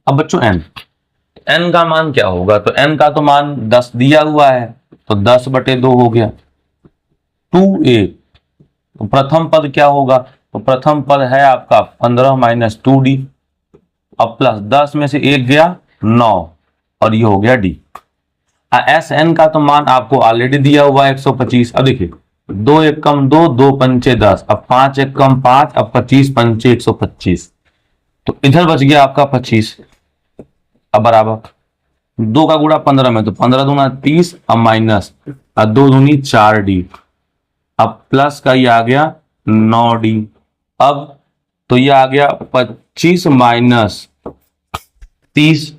अब बच्चों n का मान क्या होगा, तो n का तो मान 10 दिया हुआ है, तो 10/2 हो गया। 2a, तो प्रथम पद क्या होगा, तो प्रथम पद है आपका 15 माइनस 2d, अब प्लस 10 में से 1 गया 9 और ये हो गया d। Sn का तो मान आपको ऑलरेडी दिया हुआ है 125। अब देखिए 2 1 कम 2, 2 पंचे 10, अब 5 1 कम 5, अब 25 पंचे 125, तो इधर बच गया आपका 25। अब बराबर 2 का गुणा 15 में, तो 15 दूना 30, अब माइनस 2 दूनी 4d, अब प्लस का ये आ गया 9d। अब तो ये आ गया 25 माइनस 30,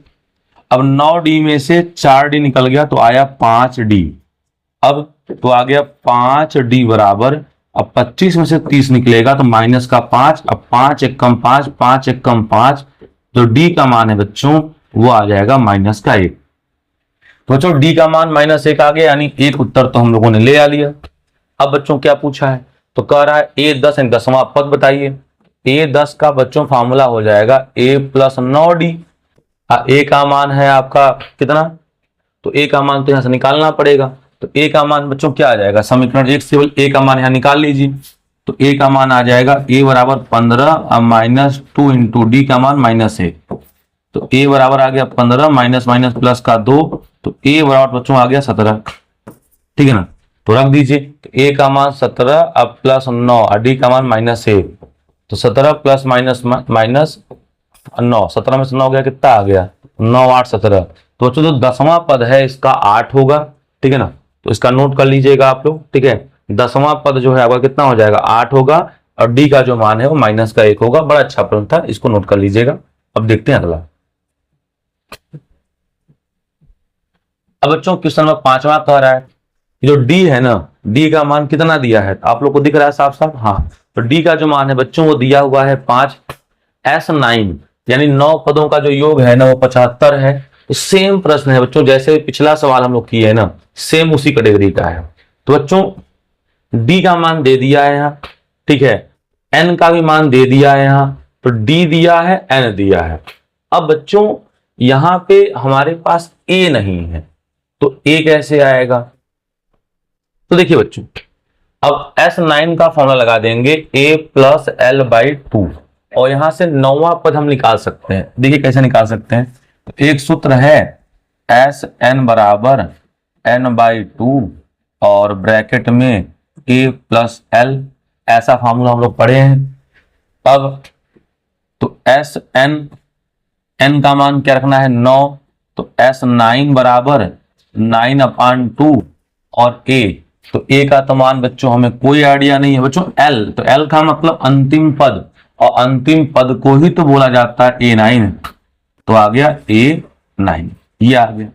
अब 9d में से 4d निकल गया तो आया 5d। अब तो आ गया 5d बराबर, अब 25 में से 30 निकलेगा तो माइनस का 5, अब 5 1 कम 5, 5 1 कम 5, तो d का मान है बच्चों वो आ जाएगा माइनस का 1। तो बच्चों d का मान -1 आ गया, यानी एक उत्तर तो हम लोगों ने ले आ लिया। अब बच्चों क्या पूछा है, तो कह रहा है a10 यानी 10वां पद बताइए। a10 का बच्चों फार्मूला हो जाएगा a प्लस 9d। a का मान है आपका कितना, तो a का मान तो यहां से निकालना पड़ेगा, तो a का मान बच्चों क्या आ जाएगा, समीकरण 1 से a का मान यहां निकाल लीजिए, तो a का मान आ जाएगा a बराबर 15 अब माइनस 2 इंटू डी का मान -1, तो a बराबर आ गया 15 माइनस माइनस प्लस का 2, तो a बराबर बच्चों आ गया 17, ठीक है ना। तो रख दीजिए, तो a का मान 17 अब प्लस 9 और d का मान -1, तो 17 प्लस माइनस माइनस 9, 17 में से 9 गया कितना आ गया 9 8 17, तो बच्चों जो 10वां पद है इसका 8 होगा, ठीक है ना। तो इसका नोट कर लीजिएगा आप लोग, ठीक है। 10वां पद जो है आपका कितना हो जाएगा 8 होगा, और डी का जो मान है वो माइनस का 1 होगा। बड़ा अच्छा प्रश्न था, इसको नोट कर लीजिएगा। अब देखते हैं अगला। अब बच्चों क्वेश्चन नंबर 5वां कह रहा है जो डी है ना, डी का मान कितना दिया है, आप लोग को दिख रहा है साफ साफ, हाँ। तो डी का जो मान है बच्चों वो दिया हुआ है 5। S9 यानी 9 पदों का जो योग है ना वो 75 है। तो सेम प्रश्न है बच्चों, जैसे पिछला सवाल हम लोग किए है ना, सेम उसी कैटेगरी का है। तो बच्चों डी का मान दे दिया है यहाँ, ठीक है, एन का भी मान दे दिया है यहाँ, तो डी दिया है एन दिया है। अब बच्चों यहां पे हमारे पास ए नहीं है, तो ए कैसे आएगा, तो देखिए बच्चों अब S9 का फॉर्मूला लगा देंगे a प्लस l/2, और यहां से 9वां पद हम निकाल सकते हैं। देखिए कैसे निकाल सकते हैं, तो एक सूत्र है Sn बराबर n/2 और ब्रैकेट में a प्लस l, ऐसा फॉर्मूला हम लोग पढ़े हैं। अब तो Sn n का मान क्या रखना है 9, तो S9 बराबर 9/2 और a, तो a का तो मान बच्चों हमें कोई आइडिया नहीं है बच्चों। l, तो l का मतलब अंतिम पद, और अंतिम पद को ही तो बोला जाता है a9, तो आ गया a9, ये आ गया।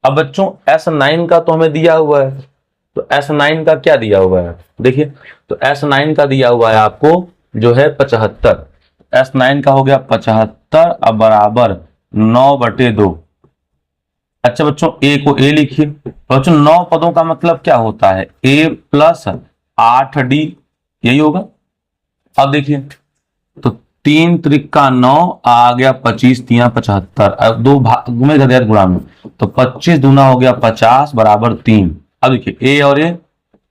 अब बच्चों S9 का तो हमें दिया हुआ है, तो S9 का क्या दिया हुआ है देखिए, तो S9 का दिया हुआ है आपको जो है 75, S9 का हो गया 75 अब बराबर 9/2। अच्छा बच्चों ए को ए लिखिए। तो बच्चों 9 पदों का मतलब क्या होता है, a प्लस 8d, यही होगा। अब देखिए तो 3 त्रिका 9 आ गया 25 तिया 75, अब दो भाग में घर गुणा में, तो 25 दूना हो गया 50 बराबर 3। अब देखिए ए और ए,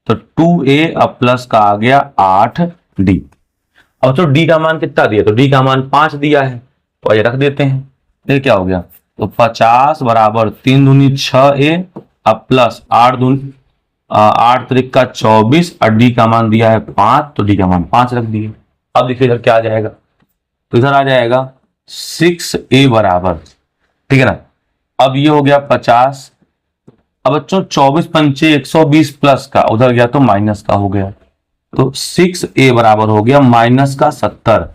तो 2a अब प्लस का आ गया 8d। अब तो डी का मान कितना दिया, तो डी का मान 5 दिया है, तो ये रख देते हैं। ये क्या हो गया, तो 50 बराबर 3 दूनी 6a अब प्लस 8 दूनी 8 त्रिका 24 और डी का मान दिया है 5, तो डी का मान 5 रख दिए। अब देखिए इधर क्या आ जाएगा, तो इधर आ जाएगा 6a बराबर, ठीक है ना। अब ये हो गया 50। अब बच्चों 24 पंचे 120 प्लस का उधर गया तो माइनस का हो गया, तो 6a बराबर हो गया माइनस का 70।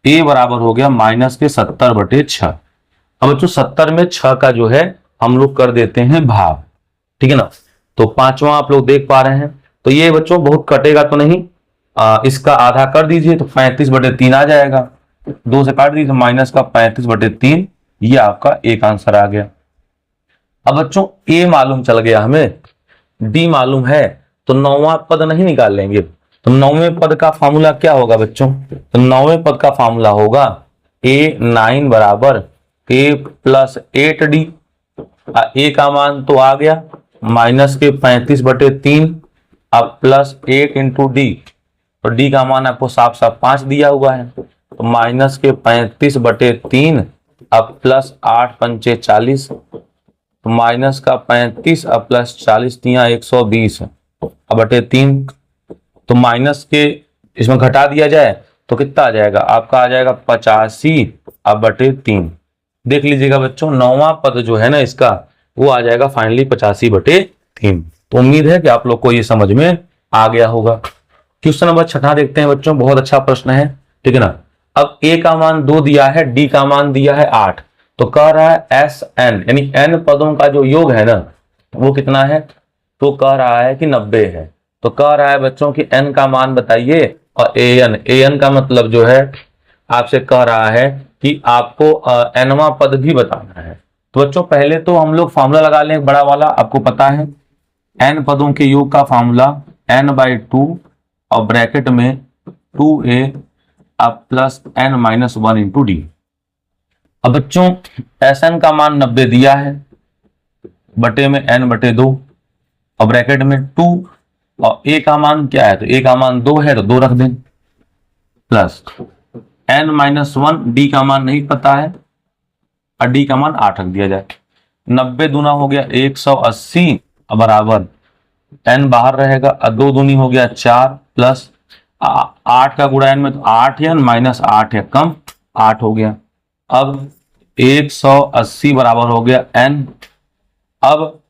a बराबर हो गया माइनस के 70/6। अब बच्चों 70 में 6 का जो है हम लोग कर देते हैं भाग, ठीक है ना। तो पांचवा आप लोग देख पा रहे हैं, तो ये बच्चों बहुत कटेगा तो नहीं, इसका आधा कर दीजिए तो 35/3 आ जाएगा। 2 से काट दीजिए तो माइनस का 35/3, ये आपका एक आंसर आ गया। अब बच्चों ए मालूम चल गया, हमें डी मालूम है, तो 9वां पद नहीं निकाल लेंगे। तो 9वें पद का फार्मूला क्या होगा बच्चों, तो 9वें पद का फार्मूला होगा a9 बराबर a प्लस 8d। ए का मान तो आ गया माइनस के 35/3 अब प्लस 8 इंटू डी, तो डी का मान आपको साफ साफ 5 दिया हुआ है, तो माइनस के 35/3 अब प्लस 8 पंचे 40, तो माइनस का 35 अब प्लस 40 तिया 120 अब बटे 3, तो माइनस के इसमें घटा दिया जाए तो कितना आ जाएगा, आपका आ जाएगा 85 अब बटे 3। देख लीजिएगा बच्चों 9वां पद जो है ना इसका, वो आ जाएगा फाइनली 85/3। तो उम्मीद है कि आप लोग को ये समझ में आ गया होगा। क्वेश्चन नंबर 6 देखते हैं बच्चों, बहुत अच्छा प्रश्न है, ठीक है ना। अब a का मान 2 दिया है, d का मान दिया है 8, तो कह रहा है SN यानी n पदों का जो योग है ना वो कितना है, तो कह रहा है कि 90 है। तो कह रहा है बच्चों कि n का मान बताइए, और an का मतलब जो है आपसे कह रहा है कि आपको nवां पद भी बताना है। तो बच्चों पहले तो हम लोग फॉर्मूला लगा लें बड़ा वाला, आपको पता है n पदों के योग का फॉर्मूला n/2 और ब्रैकेट में 2a अब प्लस n-1 इंटू डी। अब बच्चों Sn का मान 90 दिया है, बटे में n/2 और ब्रैकेट में 2, और a का मान क्या है, तो a का मान 2 है तो 2 रख दें, प्लस n-1, d का मान नहीं पता है और d का मान 8 रख दिया जाए। 90 दूना हो गया 180 बराबर n बाहर रहेगा, 2 दूनी हो गया 4 प्लस 8 का गुणा n में, तो 8 है माइनस 8 है कम 8 हो गया। अब 180 बराबर हो गया n, अब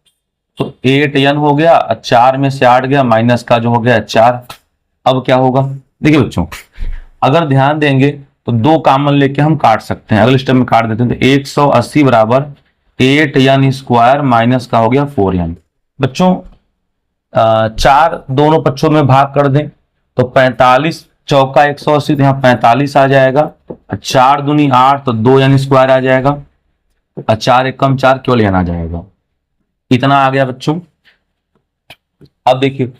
तो 8n हो गया, 4 में से 8 गया, माइनस का जो हो गया 4। अब क्या होगा, देखिए बच्चों अगर ध्यान देंगे तो 2 कॉमन लेके हम काट सकते हैं, अगले स्टेप में काट देते हैं। तो 180 बराबर 8n स्क्वायर माइनस का हो गया 4n। बच्चों 4 दोनों पक्षों में भाग कर दें तो 45 चौका 180, तो यहाँ 45 आ जाएगा, 4 दूनी 8 तो 2n स्क्वायर आ जाएगा, और 4 एक कम 4 केवल n आ जाएगा, इतना आ गया बच्चों। अब देखिए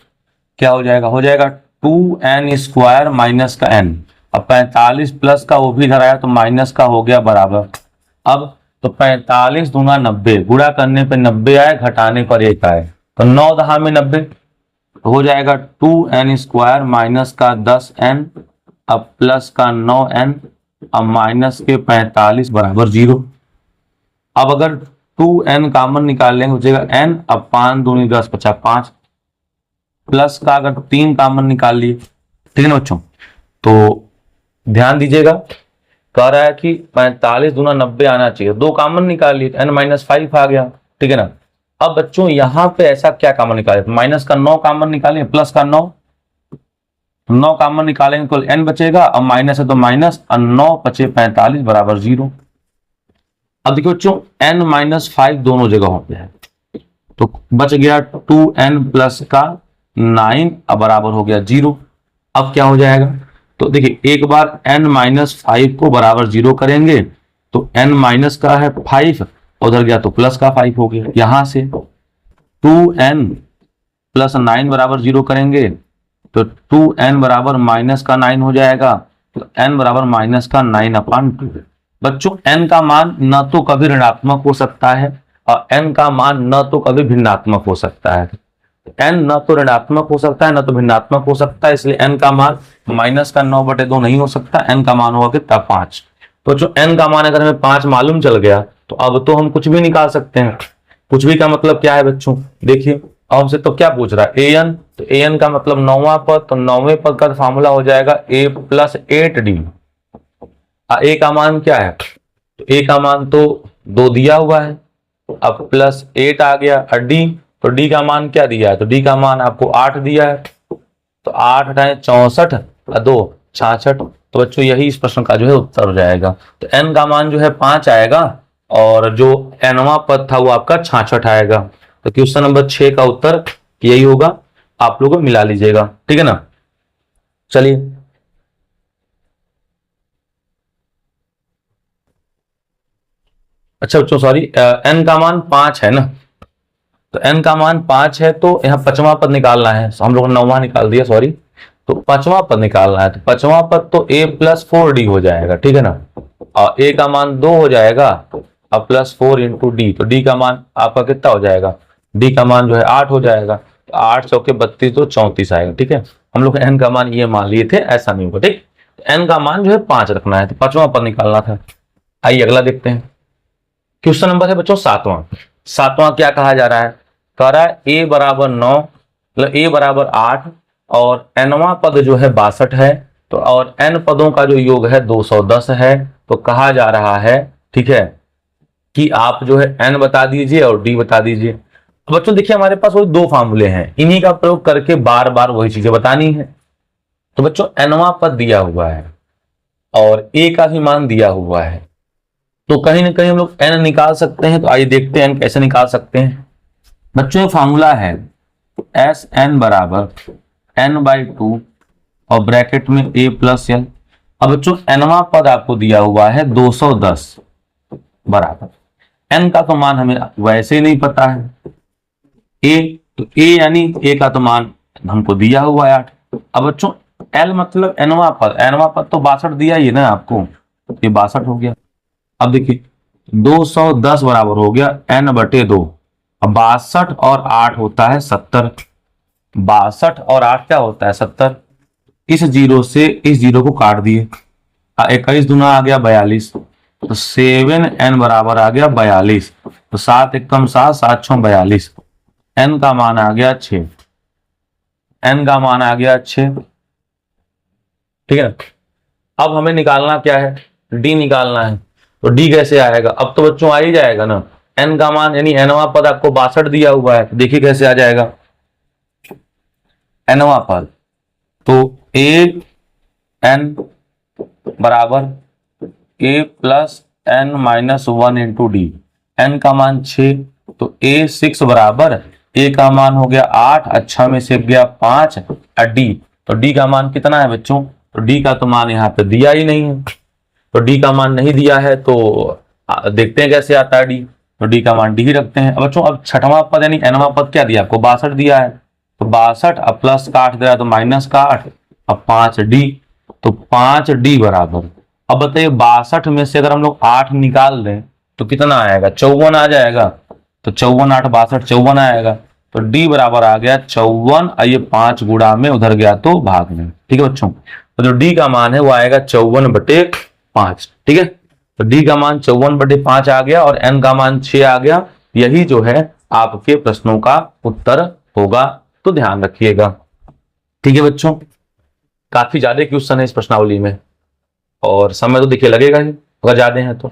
क्या हो जाएगा, हो जाएगा 2n स्क्वायर माइनस का n, अब 45 प्लस का वो भी इधर आया तो माइनस का हो गया बराबर। अब तो 45 दूना 90, गुणा करने पे 90 आए, घटाने पर 1 आए, तो 9 दहा में 90 हो जाएगा 2n स्क्वायर माइनस का 10n अब प्लस का 9n अब माइनस के 45 बराबर 0। अब अगर 2n कॉमन निकाल लेंगे हो जाएगा n, अब 5 दूनी 10 बचा 5, प्लस का अगर 3 कॉमन निकाल लिए, ठीक है ना बच्चों। तो ध्यान दीजिएगा कह रहा है कि 45 दूना 90 आना चाहिए, 2 कॉमन निकाल लिए n-5 आ गया, ठीक है ना। अब बच्चों यहां पे ऐसा क्या कॉमन निकाले, माइनस का 9 कॉमन निकालें, प्लस का 9 कॉमन निकालेंगे तो n बचेगा, अब माइनस है तो माइनस, और 9 बचे 45 बराबर 0। अब देखिए बच्चों n-5 दोनों जगहों पे है, तो बच गया 2n प्लस का 9 अब बराबर हो गया 0। अब क्या हो जाएगा, तो देखिए एक बार n-5 को बराबर 0 करेंगे तो n माइनस का है 5, उधर गया तो प्लस का 5 हो गया। यहां से 2n प्लस 9 बराबर 0 करेंगे तो 2n बराबर माइनस का 9 हो जाएगा, तो n बराबर माइनस का 9/2। बच्चों n का मान न तो कभी ऋणात्मक हो सकता है और n का मान न तो कभी भिन्नात्मक हो सकता है। n न तो ऋणात्मक हो सकता है न तो भिन्नात्मक हो सकता है, इसलिए n का मान माइनस का 9/2 नहीं हो सकता। n का मान होगा कितना 5। तो जो n का मान अगर हमें 5 मालूम चल गया तो अब तो हम कुछ भी निकाल सकते हैं। कुछ भी का मतलब क्या है बच्चों, देखिए अब हमसे तो क्या पूछ रहा है an, तो an का मतलब 9वां पद, तो 9वें पद का फार्मूला हो जाएगा a + 8d। a का मान क्या है, तो a का मान तो 2 दिया हुआ है, अब +8 आ गया, और d, तो d का मान क्या दिया है, तो d का मान आपको 8 दिया है, तो 8 × 64 और 2 66। तो बच्चों यही इस प्रश्न का जो है उत्तर हो जाएगा। तो n का मान जो है 5 आएगा और जो nवां पद था वो आपका 66 आएगा। तो क्वेश्चन नंबर 6 का उत्तर यही होगा, आप लोगों को मिला लीजिएगा, ठीक है ना। चलिए अच्छा बच्चों सॉरी, n का मान 5 है ना, तो n का मान 5 है तो यहाँ 5वां पद निकालना है, हम लोगों ने 9वां निकाल दिया सॉरी, तो 5वां पद निकालना है। तो 5वां पद तो a + 4d हो जाएगा, ठीक है ना, और a का मान 2 हो जाएगा और +4 × d, तो d का मान आपका कितना हो जाएगा, d का मान जो है 8 हो जाएगा, तो 8 × 4 = 32, तो 34 आएगा, ठीक है। हम लोग n का मान ये मान लिए थे, ऐसा नहीं होगा, ठीक। तो n का मान जो है 5 रखना है, तो 5वां पद निकालना था। आइए अगला देखते हैं। क्वेश्चन नंबर है बच्चों 7वां। 7वां क्या कहा जा रहा है, कह रहा है a बराबर 9 मतलब a बराबर 8 और nवां पद जो है 62 है, तो और n पदों का जो योग है 210 है। तो कहा जा रहा है, ठीक है, कि आप जो है n बता दीजिए और d बता दीजिए। तो बच्चों देखिए हमारे पास वो 2 फार्मूले हैं, इन्हीं का प्रयोग करके बार बार वही चीजें बतानी है। तो बच्चों nवां पद दिया हुआ है और a का भी मान दिया हुआ है, तो कहीं ना कहीं हम लोग n निकाल सकते हैं। तो आइए देखते हैं n कैसे निकाल सकते हैं। बच्चों ये फार्मूला है Sn बराबर n/2 और ब्रैकेट में a + n। अब बच्चों nवां पद आपको दिया हुआ है 210 बराबर n का तो मान हमें वैसे ही नहीं पता है, a, तो a यानी a का तो मान हमको दिया हुआ है 8। अब बच्चों l मतलब nवां पद तो 62 दिया ही ना आपको, ये 62 हो गया। अब देखिए 210 बराबर हो गया n/2, अब 62 और 8 होता है 70, 62 और 8 क्या होता है 70। इस जीरो से इस जीरो को काट दिए, 21 दूना आ गया 42, तो 7n बराबर आ गया 42, तो 7 एकम 7, 7 6 42, n का मान आ गया 6, n का मान आ गया 6, ठीक है। अब हमें निकालना क्या है, d निकालना है। तो d कैसे आएगा, अब तो बच्चों आ ही जाएगा ना, n का मान यानी nवां पद आपको 62 दिया हुआ है, देखिए कैसे आ जाएगा nवां पद, तो a n बराबर a + n - 1 × d, n का मान 6, तो a6 बराबर a का मान हो गया 8, अच्छा में से गया 5 और d, तो d का मान कितना है बच्चों, तो d का तो मान यहाँ पे दिया ही नहीं है, तो d का मान नहीं दिया है तो देखते हैं कैसे आता है d, तो d का मान d ही रखते हैं। अब बच्चों अब 6वां पद यानी nवां पद क्या दिया आपको 62 दिया है, तो 62 अब प्लस का 8 दिया तो माइनस का 8, अब 5d, तो 5d बराबर, अब बताइए 62 में से अगर हम लोग 8 निकाल दें तो कितना आएगा 54 आ जाएगा, तो 54 8 62 54 आएगा, तो d बराबर आ गया 54, ये 5 गुणा में उधर गया तो भाग में, ठीक है बच्चों। तो जो d का मान है वो आएगा 54/5, ठीक है। तो d का मान 54/5 आ गया और n का मान 6 आ गया, यही जो है आपके प्रश्नों का उत्तर होगा, तो ध्यान रखिएगा, ठीक है बच्चों। काफी ज्यादा क्वेश्चन है इस प्रश्नावली में और समय तो देखिए लगेगा ही अगर ज्यादा है तो।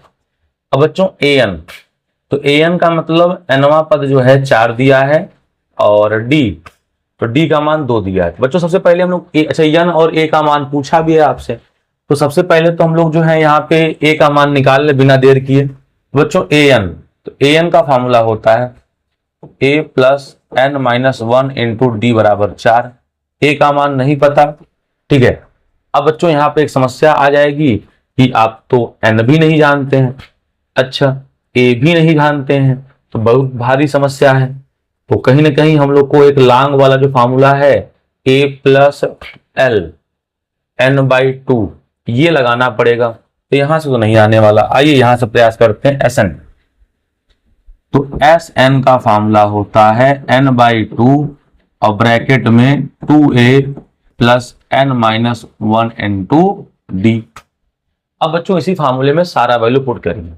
अब बच्चों an, तो an का मतलब nवां पद जो है 4 दिया है और d, तो d का मान 2 दिया है। तो बच्चों सबसे पहले हम लोग अच्छा n और a का मान पूछा भी है आपसे, तो सबसे पहले तो हम लोग जो है यहाँ पे a का मान निकाल ले बिना देर किए। बच्चों an, तो an का फार्मूला होता है a + n - 1 × d बराबर 4, a का मान नहीं पता, ठीक है। अब बच्चों यहाँ पे एक समस्या आ जाएगी कि आप तो n भी नहीं जानते हैं, अच्छा a भी नहीं जानते हैं, तो बहुत भारी समस्या है। तो कहीं ना कहीं हम लोग को एक लॉन्ग वाला जो फॉर्मूला है a प्लस एल n/2 ये लगाना पड़ेगा। तो यहां से तो नहीं आने वाला, आइए यहां से प्रयास करते हैं Sn। तो Sn का फॉर्मूला होता है n/2 और ब्रैकेट में 2a plus n-1 into d। अब बच्चों इसी फार्मूले में सारा वैल्यू पुट करेंगे।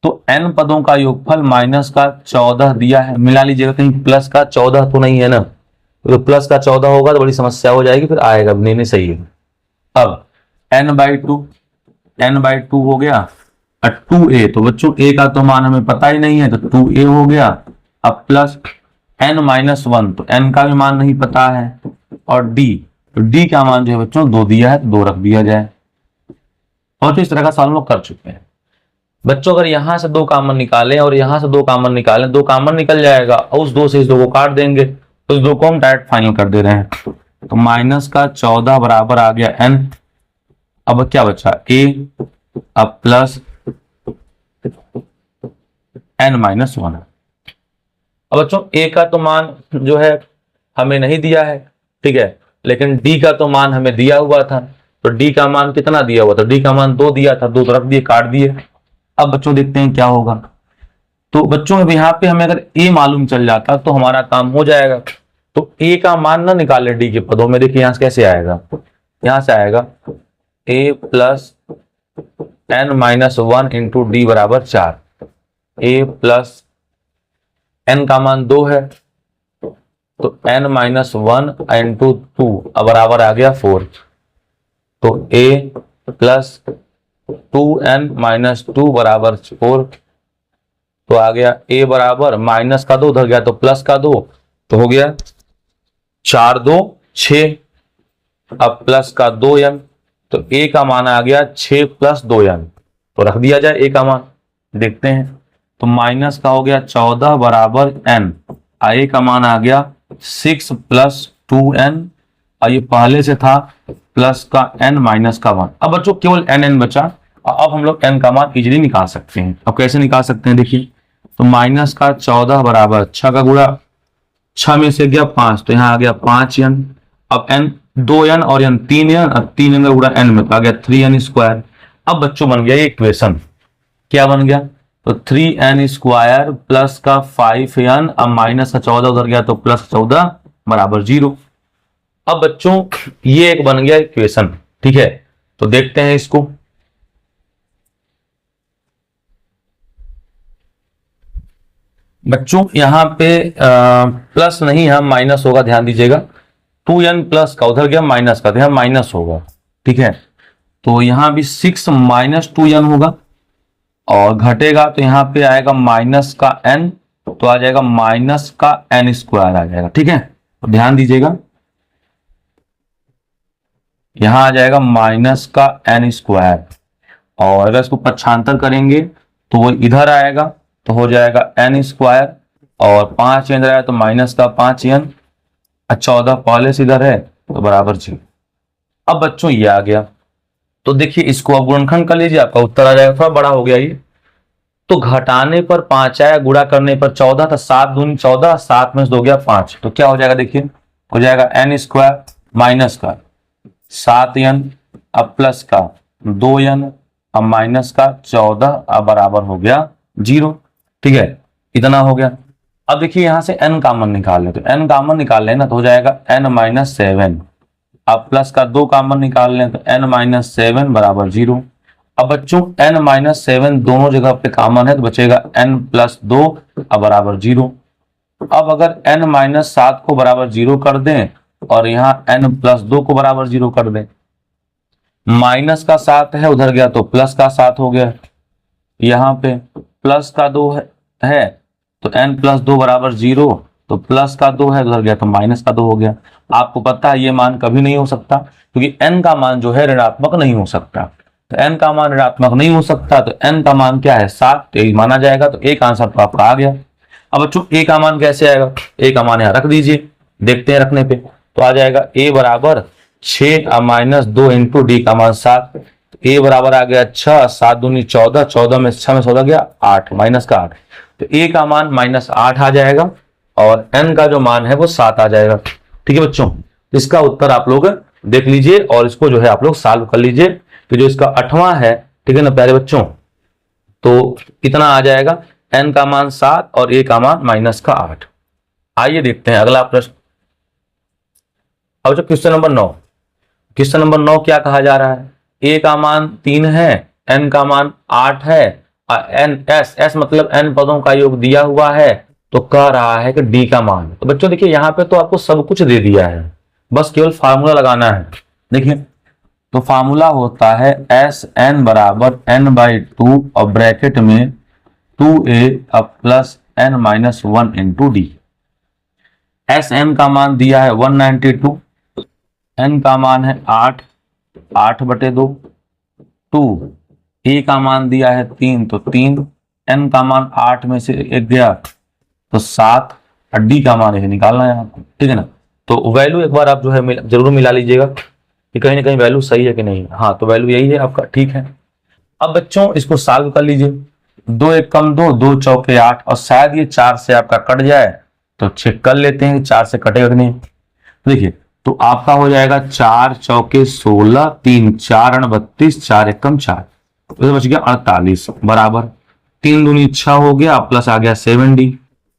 तो n पदों का योगफल माइनस का 14 दिया है, मिला लीजिएगा, कहीं प्लस का 14 तो नहीं है ना, तो प्लस का 14 होगा तो बड़ी समस्या हो जाएगी, फिर आएगा नहीं सही है। अब n/2 हो गया, 2a, तो बच्चों a का तो मान हमें पता ही नहीं है, तो 2a हो गया। अब प्लस n-1, तो n का भी मान नहीं पता है, और d, तो d का मान जो है बच्चों 2 दिया है, तो 2 रख दिया जाए। और तो इस तरह का सवाल हम लोग कर चुके हैं। बच्चों अगर यहां से 2 कॉमन निकालें और यहां से 2 कॉमन निकालें, 2 कॉमन निकल जाएगा और उस 2 से इस 2 को काट देंगे, तो इस 2 को हम डायरेक्ट फाइनल कर दे रहे हैं। तो माइनस का 14 बराबर आ गया n। अब क्या बचा a, अब प्लस n-1। अब बच्चों a का तो मान जो है हमें नहीं दिया है, ठीक है, लेकिन d का तो मान हमें दिया हुआ था। तो d का मान कितना दिया हुआ था, d का मान 2 दिया था, 2 तो रख दिए, काट दिए। अब बच्चों देखते हैं क्या होगा। तो बच्चों अब यहाँ पे हमें अगर a मालूम चल जाता तो हमारा काम हो जाएगा। तो a का मान ना निकाले d के पदों में, देखिए यहां से कैसे आएगा, यहां से आएगा a plus n-1 into d बराबर 4। a प्लस n का मान 2 है, तो n-1 इंटू 2 बराबर आ गया 4। तो a प्लस 2n-2 बराबर 4। तो आ गया a बराबर माइनस का 2 उधर गया तो प्लस का 2, तो हो गया 4 2 6। अब प्लस का 2n, तो a का मान आ गया 6 प्लस 2n, तो रख दिया जाए a का मान, देखते हैं। तो माइनस का हो गया 14 बराबर n, a का मान आ गया 6 प्लस 2n, और ये पहले से था प्लस का n माइनस का 1। अब बच्चों केवल n बचा, अब हम लोग n का मान इजीली निकाल सकते हैं। अब कैसे निकाल सकते हैं देखिए, तो माइनस का 14 बराबर 6 का गुणा, 6 में से गया 5, तो यहाँ आ गया 5n। अब n 2n और n 3n, अब 3n का गुणा n में तो आ गया 3n स्क्वायर। अब बच्चों बन गया ये इक्वेशन, क्या बन गया, तो 3n स्क्वायर प्लस का 5n, अब माइनस का 14 उधर गया तो प्लस 14 बराबर 0। अब बच्चों ये एक बन गया इक्वेशन, ठीक है। तो देखते हैं इसको, बच्चों यहां पे प्लस नहीं है, माइनस होगा, ध्यान दीजिएगा। 2n प्लस का उधर गया माइनस का, तो यहां माइनस होगा, ठीक है। तो यहां भी 6 माइनस 2n होगा, और घटेगा तो यहां पे आएगा माइनस का n, तो आ जाएगा माइनस का n स्क्वायर आ जाएगा, ठीक है। तो ध्यान दीजिएगा, यहां आ जाएगा माइनस का n स्क्वायर, और अगर इसको पक्षांतर करेंगे तो वो इधर आएगा, तो हो जाएगा n स्क्वायर, और 5 इधर आया तो माइनस का 5n, 14 पहले से इधर है तो बराबर 0। अब बच्चों ये आ गया, तो देखिए इसको अब गुणनखंड कर लीजिए, आपका उत्तर आ जाएगा। थोड़ा बड़ा हो गया ये, तो घटाने पर 5 आया, गुणा करने पर 14 था, 7 दूनी 14, 7 में से 2 गया 5, तो क्या हो जाएगा देखिए, हो जाएगा n स्क्वायर माइनस का 7n, अब प्लस का 2n, अब माइनस का 14, अब बराबर हो गया 0, ठीक है। इतना हो गया। अब देखिए यहां से n कॉमन निकाल ले, तो n कॉमन निकाल लेना तो हो जाएगा n-7, अब प्लस का 2 कॉमन निकाल लें तो n-7 बराबर 0। अब बच्चों n-7 दोनों जगह पे कॉमन है, तो बचेगा n प्लस 2 अब बराबर 0। अब अगर n-7 को बराबर 0 कर दें और यहाँ n प्लस 2 को बराबर 0 कर दें, माइनस का 7 है उधर गया तो प्लस का 7 हो गया, यहाँ पे प्लस का 2 है तो n प्लस 2 बराबर 0, तो प्लस का 2 है उधर गया तो माइनस का 2 हो गया। आपको पता है ये मान कभी नहीं हो सकता, क्योंकि n का मान जो है ऋणात्मक नहीं हो सकता। तो n का मान ऋणात्मक नहीं हो सकता, तो n का मान क्या है 7, तो यही माना जाएगा। तो एक आंसर तो आपका आ गया। अब बच्चों a का मान कैसे आएगा, a का मान यहाँ रख दीजिए, देखते हैं रखने पे, तो आ जाएगा a बराबर 6 माइनस 2 इंटू डी का मान 7, तो a बराबर आ गया 6, 7 दूनी 14, 14 में 6 में 14 गया 8, माइनस का 8, तो a का मान -8 आ जाएगा और n का जो मान है वो 7 आ जाएगा। ठीक है बच्चों, इसका उत्तर आप लोग देख लीजिए और इसको जो है आप लोग सॉल्व कर लीजिए कि जो इसका 8वां है, ठीक है ना प्यारे बच्चों, तो कितना आ जाएगा, n का मान 7 और a का मान -8। आइए देखते हैं अगला प्रश्न। अब जो क्वेश्चन नंबर 9, क्वेश्चन नंबर 9 क्या कहा जा रहा है, a का मान 3 है, n का मान 8 है, s मतलब n पदों का योग दिया हुआ है, तो कह रहा है कि d का मान। तो बच्चों देखिए यहाँ पे तो आपको सब कुछ दे दिया है, बस केवल फार्मूला लगाना है। देखिए तो फार्मूला होता है एस एन बराबर n/2 और ब्रैकेट में 2a plus n-1 into D. S N का मान दिया है 192, n का मान है 8, 8/2, 2 a का मान दिया है 3 तो 3, n का मान 8 में से 1 गया तो 7 और d का मान यही निकालना है आपको। ठीक है ना, तो वैल्यू एक बार आप जो है जरूर मिला लीजिएगा कि कहीं ना कहीं वैल्यू सही है कि नहीं। हाँ तो वैल्यू यही है आपका, ठीक है। अब बच्चों इसको सॉल्व कर लीजिए, 2 1 कम 2, 2 चौके 8 और शायद ये 4 से आपका कट जाए तो चेक कर लेते हैं 4 से कटेगा कि नहीं। देखिए तो आपका हो जाएगा 4 चौके 16, 3 4 32, 4 1 कम 4, तो बच गया 48 बराबर 3 दूनी 6 हो गया प्लस आ गया 7d,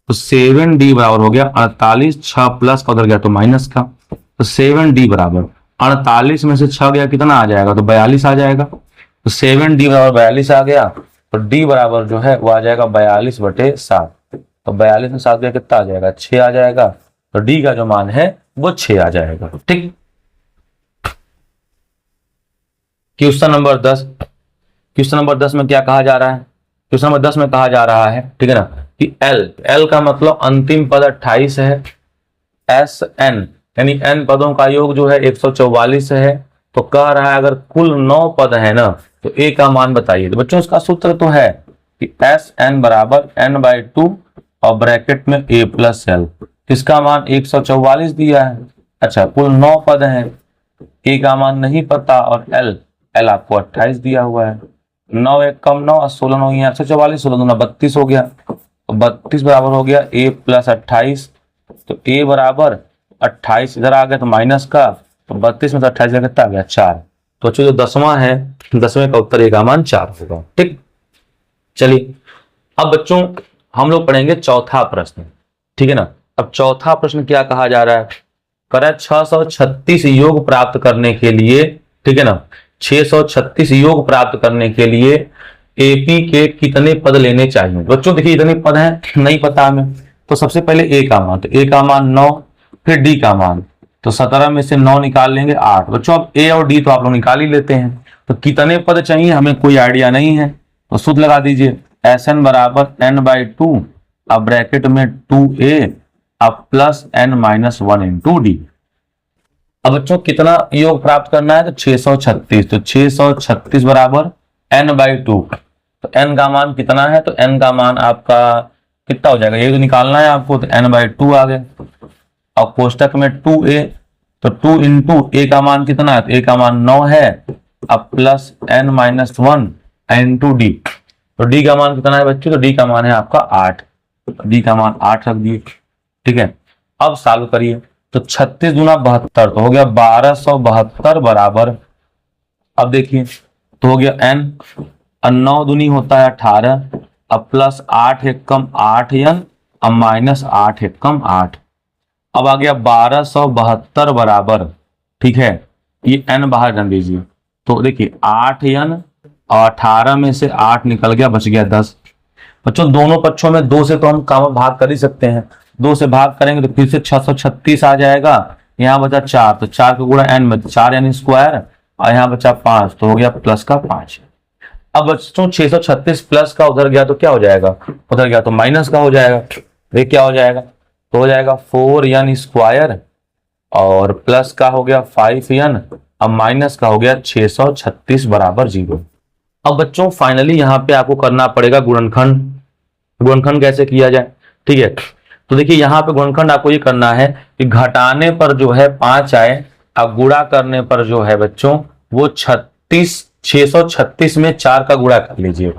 तो 7d बराबर हो गया 48, 6 प्लस का उधर गया तो माइनस का, तो 7d बराबर 48 में से 6 गया कितना आ जाएगा, तो 42 आ जाएगा, तो 7d बराबर 42 आ गया, तो d बराबर जो है वो आ जाएगा 42/7, तो 42 में 7 गया कितना आ जाएगा, 6 आ जाएगा, तो d का जो मान है वो 6 आ जाएगा। ठीक, क्वेश्चन नंबर 10, क्वेश्चन नंबर 10 में क्या कहा जा रहा है, क्वेश्चन नंबर 10 में कहा जा रहा है, ठीक है ना, कि l का मतलब अंतिम पद 28 है, एस एन यानी n पदों का योग जो है 144 है, तो कह रहा है अगर कुल 9 पद है ना तो a का मान बताइए। तो बच्चों इसका सूत्र तो है कि एस एन बराबर n/2 और ब्रैकेट में a प्लस l, किसका मान 144 दिया है। अच्छा कुल 9 पद हैं, a का मान नहीं पता और l आपको 28 दिया हुआ है, 9 1 कम 9 और 16 9 144, 16 दूना 32 हो गया, तो 32 बराबर हो गया a प्लस 28, तो a बराबर 28 इधर आ गया तो माइनस का, तो 32 में से 28 कितना आ गया 4, तो जो 10वां है 10वें का उत्तर a का मान 4 होगा। ठीक, चलिए अब बच्चों हम लोग पढ़ेंगे चौथा प्रश्न, ठीक है ना। अब चौथा प्रश्न क्या कहा जा रहा है, कह 636 योग प्राप्त करने के लिए, ठीक है ना, 636 योग प्राप्त करने के लिए एपी के कितने पद लेने चाहिए। बच्चों देखिए इतने पद हैं नहीं पता हमें, तो सबसे पहले ए का मान, तो ए का मान 9, फिर डी का मान, तो 17 में से 9 निकाल लेंगे 8। बच्चों अब ए और डी तो आप लोग निकाल ही लेते हैं, तो कितने पद चाहिए हमें कोई आइडिया नहीं है, तो सूत्र लगा दीजिए एस एन बराबर n/2 अब ब्रैकेट में 2a अब प्लस n-1 इंटू डी। अब बच्चों कितना योग प्राप्त करना है, तो 636, तो 636 बराबर n/2, तो n का मान कितना है, तो n का मान आपका कितना हो जाएगा, ये तो निकालना है आपको, तो n/2 आ गया और कोष्टक में 2a, तो 2 इंटू a का मान कितना है, तो a का मान 9 है अब प्लस n-1 इंटू डी, तो d का मान कितना है बच्चों, तो d का मान है आपका 8, d का मान 8 रख दिए। ठीक है, अब सॉल्व करिए, तो 36 दूना 72, तो हो गया 1272 बराबर, अब देखिए तो हो गया n और 9 दूनी होता है 18, अब प्लस 8 1 कम 8 n अब माइनस 8 1 कम 8, अब आ गया 1272 बराबर, ठीक है, ये n बाहर रख दीजिए, तो देखिए 8 n और 18 में से 8 निकल गया, बच गया 10। बच्चों दोनों पक्षों में 2 से तो हम काम भाग कर ही सकते हैं, 2 से भाग करेंगे तो फिर से 636 आ जाएगा, यहाँ बचा 4, तो 4 का गुणा n में 4 n स्क्वायर और यहाँ बचा 5, तो हो गया प्लस का 5। अब बच्चों 636 प्लस का उधर गया तो क्या हो जाएगा, उधर गया तो माइनस का हो जाएगा, ये क्या हो जाएगा, तो हो जाएगा 4n स्क्वायर और प्लस का हो गया 5n अब माइनस का हो गया 636 बराबर 0। अब बच्चों फाइनली यहाँ पे आपको करना पड़ेगा गुणनखंड, गुणनखंड कैसे किया जाए, ठीक है। तो देखिए यहाँ पे गुणनखंड आपको ये करना है कि घटाने पर जो है 5 आए, अब गुणा करने पर जो है बच्चों वो 36 636 में 4 का गुणा कर लीजिए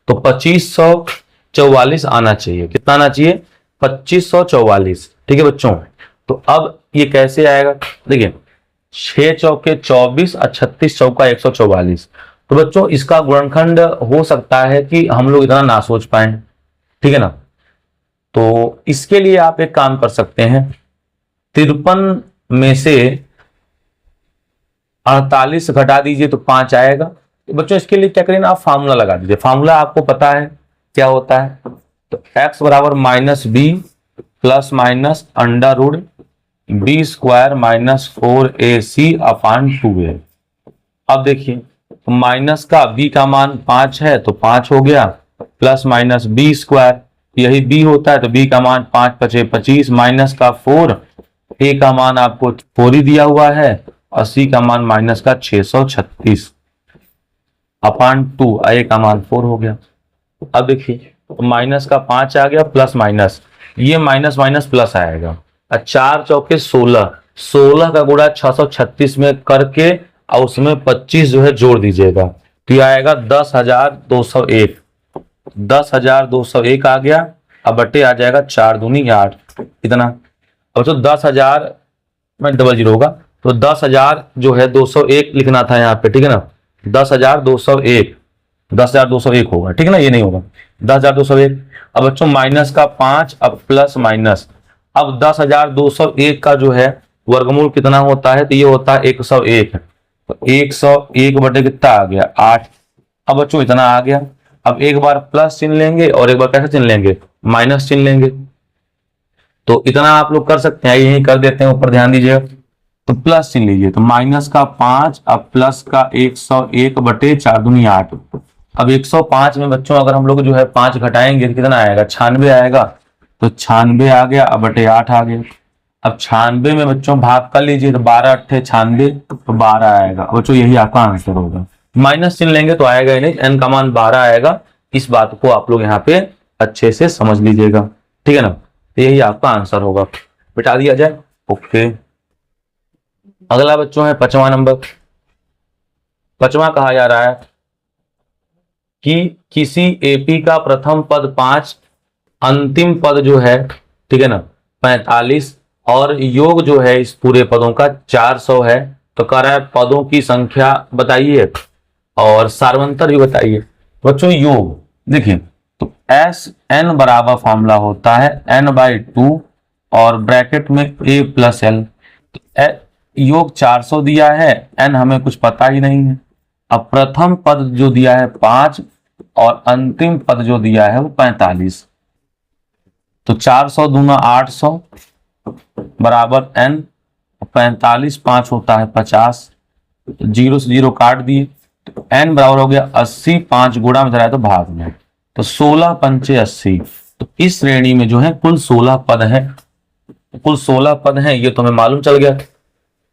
तो 2544 आना चाहिए। कितना आना चाहिए? 2544। ठीक है बच्चों, तो अब ये कैसे आएगा? देखिए 6 चौके 24 और 36 चौका 144। तो बच्चों इसका गुणनखंड हो सकता है कि हम लोग इतना ना सोच पाए। ठीक है ना, तो इसके लिए आप एक काम कर सकते हैं, 53 में से 48 घटा दीजिए तो 5 आएगा। तो बच्चों इसके लिए क्या करें, आप फार्मूला लगा दीजिए। फार्मूला आपको पता है क्या होता है, तो x बराबर -b plus minus under root B square -4ac upon 2a। अब देखिए तो माइनस का b का मान 5 है तो 5 हो गया, प्लस माइनस बी स्क्वायर, यही b होता है तो b का मान 5 × 5 = 25, माइनस का 4, a का मान आपको 4 ही दिया हुआ है और c का मान माइनस का 636 अपान 2, a का मान 4 हो गया। अब देखिए तो माइनस का 5 आ गया, प्लस माइनस, ये माइनस माइनस प्लस आएगा, 4 चौके 16, 16 का गुणा 636 में करके और उसमें 25 जो है जोड़ दीजिएगा तो ये आएगा 10,201। 10,201 आ गया, अब बटे आ जाएगा 4 दूनी 8, इतना। अब तो 10,000 में 00 होगा तो 10,000 जो है 201 लिखना था यहाँ पे। ठीक है ना, 10,201, 10,201 होगा। ठीक है ना, ये नहीं होगा 10,201। अब बच्चों माइनस का 5, अब प्लस माइनस, अब 10,201 का जो है वर्गमूल कितना होता है, तो ये होता है 101। तो 101 बटे कितना आ गया 8। अब बच्चों इतना आ गया, अब एक बार प्लस चिन्ह लेंगे और एक बार कैसे चिन्ह लेंगे, माइनस चिन्ह लेंगे। तो इतना आप लोग कर सकते हैं, यही कर देते हैं, ऊपर ध्यान दीजिएगा। तो प्लस चिन्ह लीजिए, तो माइनस का 5 अब प्लस का 101 बटे 4 दूनी 8। अब 105 में बच्चों अगर हम लोग जो है 5 घटाएंगे तो कितना आएगा, 96 आएगा। तो 96 आ गया, अब बटे 8 आ गया। अब 96 में बच्चों भाग कर लीजिए तो 12 अट्ठे 96 तो 12 आएगा। बच्चों यही आपका आंसर होगा। माइनस चिन्ह लेंगे तो आएगा ही नहीं, n का मान 12 आएगा। इस बात को आप लोग यहाँ पे अच्छे से समझ लीजिएगा। ठीक है ना, तो यही आपका आंसर होगा। बिठा दिया जाए, ओके। अगला बच्चों है 5वां नंबर। 5वां कहा जा रहा है कि किसी एपी का प्रथम पद 5, अंतिम पद जो है, ठीक है ना, 45 और योग जो है इस पूरे पदों का 400 है। तो कह रहा है पदों की संख्या बताइए और सार्वंतर भी बताइए। बच्चों योग देखिए, तो एस एन बराबर फॉर्मूला होता है n/2 और ब्रैकेट में a + l। तो योग 400 दिया है, n हमें कुछ पता ही नहीं है। अब प्रथम पद जो दिया है 5 और अंतिम पद जो दिया है वो 45। तो 400 दूना 800 बराबर n, 45 5 होता है 50, 0 से 0 काट दिए तो n बराबर हो गया 80, 5 गुणा में धरा तो भाग में, तो 16 पंचे 80। तो इस श्रेणी में जो है कुल 16 पद है, कुल 16 पद हैं, ये तो हमें मालूम चल गया।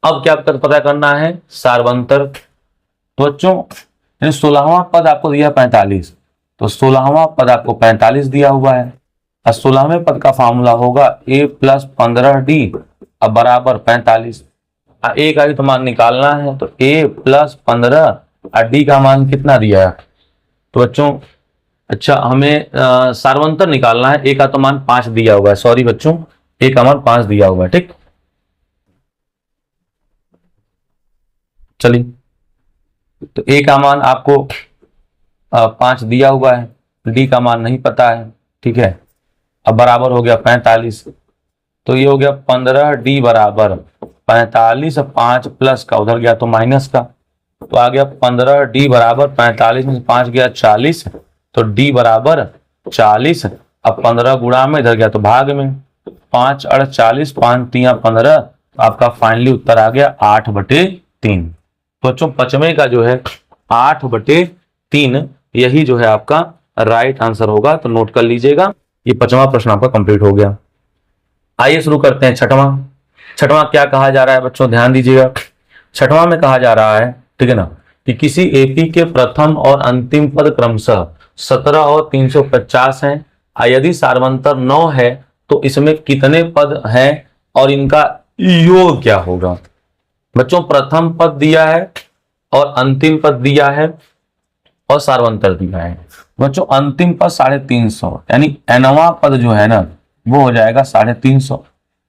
अब क्या पता करना है, सार्वंतर। तो बच्चों 16वां पद आपको दिया 45, तो 16वां पद आपको 45 दिया हुआ है। 16वें पद का फार्मूला होगा a + 15d अब बराबर 45। a का भी तो मान निकालना है, तो a + 15 और d का मान कितना दिया है। तो बच्चों अच्छा हमें सार्वंतर निकालना है। a का तो मान 5 दिया हुआ है, सॉरी बच्चों, a का मान 5 दिया हुआ है। ठीक, चलिए, तो a का मान आपको 5 दिया हुआ है, d का मान नहीं पता है। ठीक है, अब बराबर हो गया 45, तो ये हो गया 15d बराबर 45, 5 प्लस का उधर गया तो माइनस का, तो आ गया 15d बराबर 45 में 5 गया 40, तो d बराबर 40। अब 15 गुणा में इधर गया तो भाग में, 5 × 40, 5 × 3 = 15, आपका फाइनली उत्तर आ गया 8/3। तो बच्चों 5वें का जो है 8/3 यही जो है आपका राइट आंसर होगा। तो नोट कर लीजिएगा, ये 5वां प्रश्न आपका कंप्लीट हो गया। आइए शुरू करते हैं 6वां। 6वां क्या कहा जा रहा है बच्चों, ध्यान दीजिएगा। 6वां में कहा जा रहा है, ठीक है ना, कि किसी एपी के प्रथम और अंतिम पद क्रमशः 17 और 350 हैं। यदि सार्वंतर 9 है तो इसमें कितने पद हैं और इनका योग क्या होगा। बच्चों प्रथम पद दिया है और अंतिम पद दिया है और सार्वंतर दिया है। बच्चों अंतिम पद 350 यानी एनवा पद जो है ना वो हो जाएगा 350।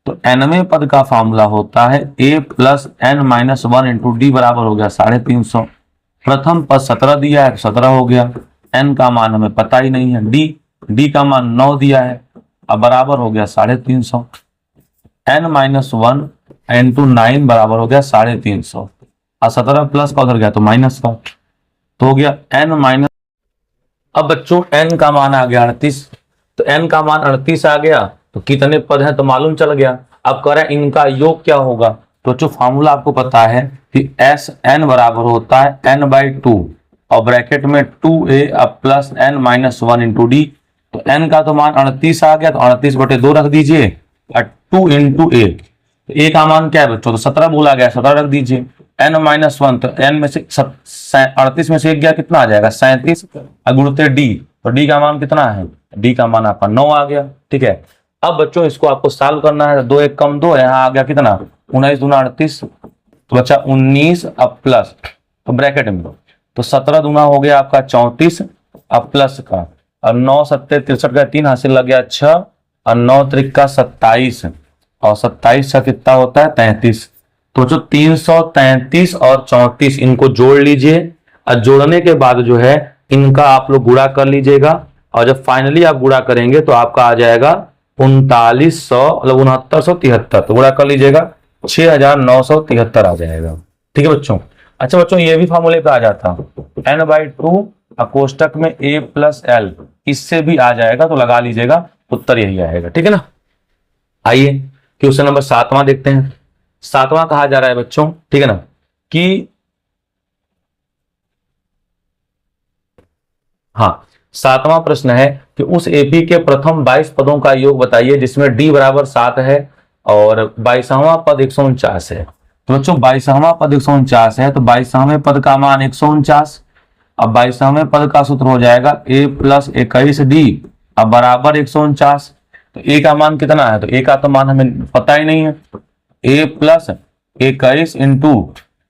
तो एनवें पद का फॉर्मूला होता है a plus N minus 1 into D बराबर हो गया 350। प्रथम पद 17 दिया है तो 17 हो गया, n का मान हमें पता ही नहीं है, डी का मान 9 दिया है, अब बराबर हो गया 350। n माइनस 1 इंटू 9 बराबर हो गया 350 और 17 प्लस का उधर गया तो माइनस का, तो हो गया n माइनस। अब बच्चों n का मान आ गया 38, तो n का मान 38 आ गया तो कितने पद हैं तो मालूम चल गया। अब कह रहे हैं इनका योग क्या होगा, तो जो फॉर्मूला आपको पता है कि एस एन बराबर होता है n/2 और ब्रैकेट में 2a अब plus n minus 1 into D. तो n का तो मान 38 आ गया तो 38/2 रख दीजिए और 2 इंटू a, तो a का मान क्या है बच्चों, तो 17 बोला गया 17 रख दीजिए। n माइनस 1 तो n में से 38 में से एक गया कितना आ जाएगा 37 गुणित डी, तो डी का मान कितना है, डी का मान आपका 9 आ गया। ठीक है, अब बच्चों इसको आपको सॉल्व करना है, 2 1 कम 2, यहाँ आ गया कितना 19 दूना 38, तो बच्चा 19 अब प्लस तो ब्रैकेट में तो 17 दूना हो गया आपका 34 अब प्लस का और 9 सत्ते 63 का 3 हासिल लग गया 6 और 9 त्रिका 27 और 27 का कितना होता है 33। तो जो 333 और 34 इनको जोड़ लीजिए और जोड़ने के बाद जो है इनका आप लोग गुणा कर लीजिएगा और जब फाइनली आप गुणा करेंगे तो आपका आ जाएगा 3900 मतलब 6973, तो गुणा कर लीजिएगा 6973 आ जाएगा। ठीक है बच्चों। अच्छा बच्चों ये भी फॉर्मूले पे आ जाता n/2 कोष्टक में a प्लस एल, इससे भी आ जाएगा तो लगा लीजिएगा, उत्तर यही आएगा। ठीक है ना। आइए क्वेश्चन नंबर 7वां देखते हैं। 7वां कहा जा रहा है बच्चों, ठीक है ना, कि हाँ 7वां प्रश्न है कि उस एपी के प्रथम 22 पदों का योग बताइए जिसमें डी बराबर 7 है और 22वां पद 149 है। तो बच्चों 22वां पद 149 है तो 22वें पद का मान 149, अब 22वें पद का सूत्र हो जाएगा a प्लस 21d अब बराबर 149। तो a का मान कितना है, तो a का तो मान हमें पता ही नहीं है, a प्लस 21 इंटू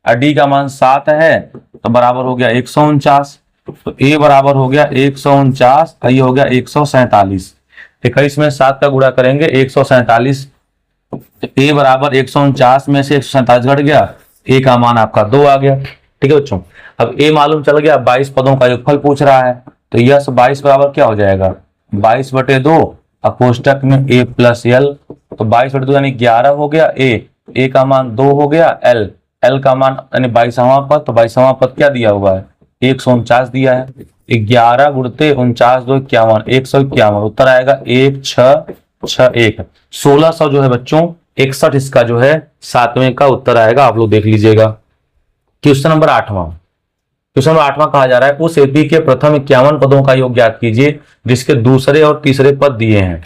डी का मान 7 है तो बराबर हो गया 149। तो a बराबर हो गया 149, ये हो गया 147, 21 में 7 का गुणा करेंगे 147, तो a बराबर 149 में से 147 घट गया, a का मान आपका 2 आ गया। ठीक है बच्चों, अब a मालूम चल गया, 22 पदों का योगफल पूछ रहा है तो यह 22 बराबर क्या हो जाएगा 22/2 कोष्टक में a प्लस एल, तो 22/2 यानी 11 हो गया, a का मान 2 हो गया, l का मान यानी 22वां पद, तो 22वां पद क्या दिया हुआ है 149 दिया है, 11 गुणते 49 2 51 151, उत्तर आएगा 1661 1600 जो है बच्चों 61 इसका जो है 7वें का उत्तर आएगा। आप लोग देख लीजिएगा। क्वेश्चन नंबर 8वां, क्वेश्चन नंबर 8वां कहा जा रहा है उस एपी के प्रथम 51 पदों का योग ज्ञात कीजिए जिसके दूसरे और तीसरे पद दिए हैं।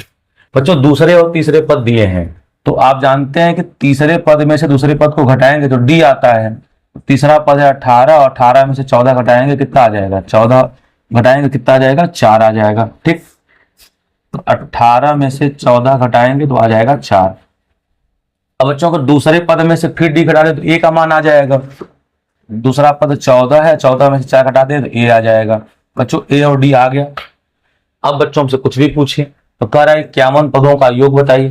बच्चों दूसरे और तीसरे पद दिए हैं तो आप जानते हैं कि तीसरे पद में से दूसरे पद को घटाएंगे तो डी आता है, तीसरा पद है 18 और 18 में से 14 घटाएंगे कितना आ जाएगा 14 घटाएंगे कितना आ जाएगा 4 आ जाएगा। ठीक, तो 18 में से 14 घटाएंगे तो आ जाएगा 4। अब बच्चों को दूसरे पद में से फिर डी घटा दे तो ए का मान आ जाएगा, दूसरा पद 14 है, 14 में से 4 घटा दे तो ए आ जाएगा। बच्चों ए और डी आ गया। अब बच्चों हमसे कुछ भी पूछिए तो कह रहा है 51 पदों का योग बताइए।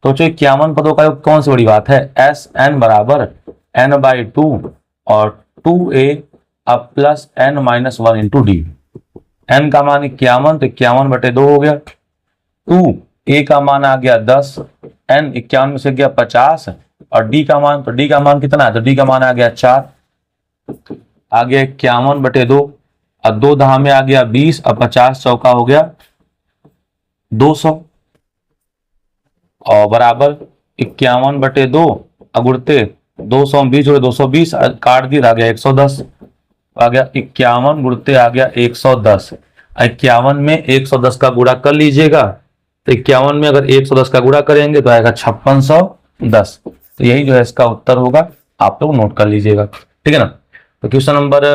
तो बच्चों 51 पदों का योग कौन सी बड़ी बात है, एस एन बराबर n/2 और 2a अब plus n minus 1 into D. n का मान 51 तो 51/2 हो गया, 2a का मान आ गया 10, n 51 में से गया 50 और d का मान, तो d का मान कितना है, तो d का मान आ गया 4, आ गया 51/2 और 2 दहा में आ गया 20 और 50 चौका हो गया 200 और बराबर 51/2 अगुड़ते 220 जोड़े 220 काट दिया, आ गया 110, आ गया 51 गुणते आ गया 110। 51 में 110 का गुणा कर लीजिएगा तो 51 में अगर 110 का गुणा करेंगे तो आएगा 5610, तो यही जो है इसका उत्तर होगा, आप लोग नोट कर लीजिएगा। ठीक है ना। तो क्वेश्चन नंबर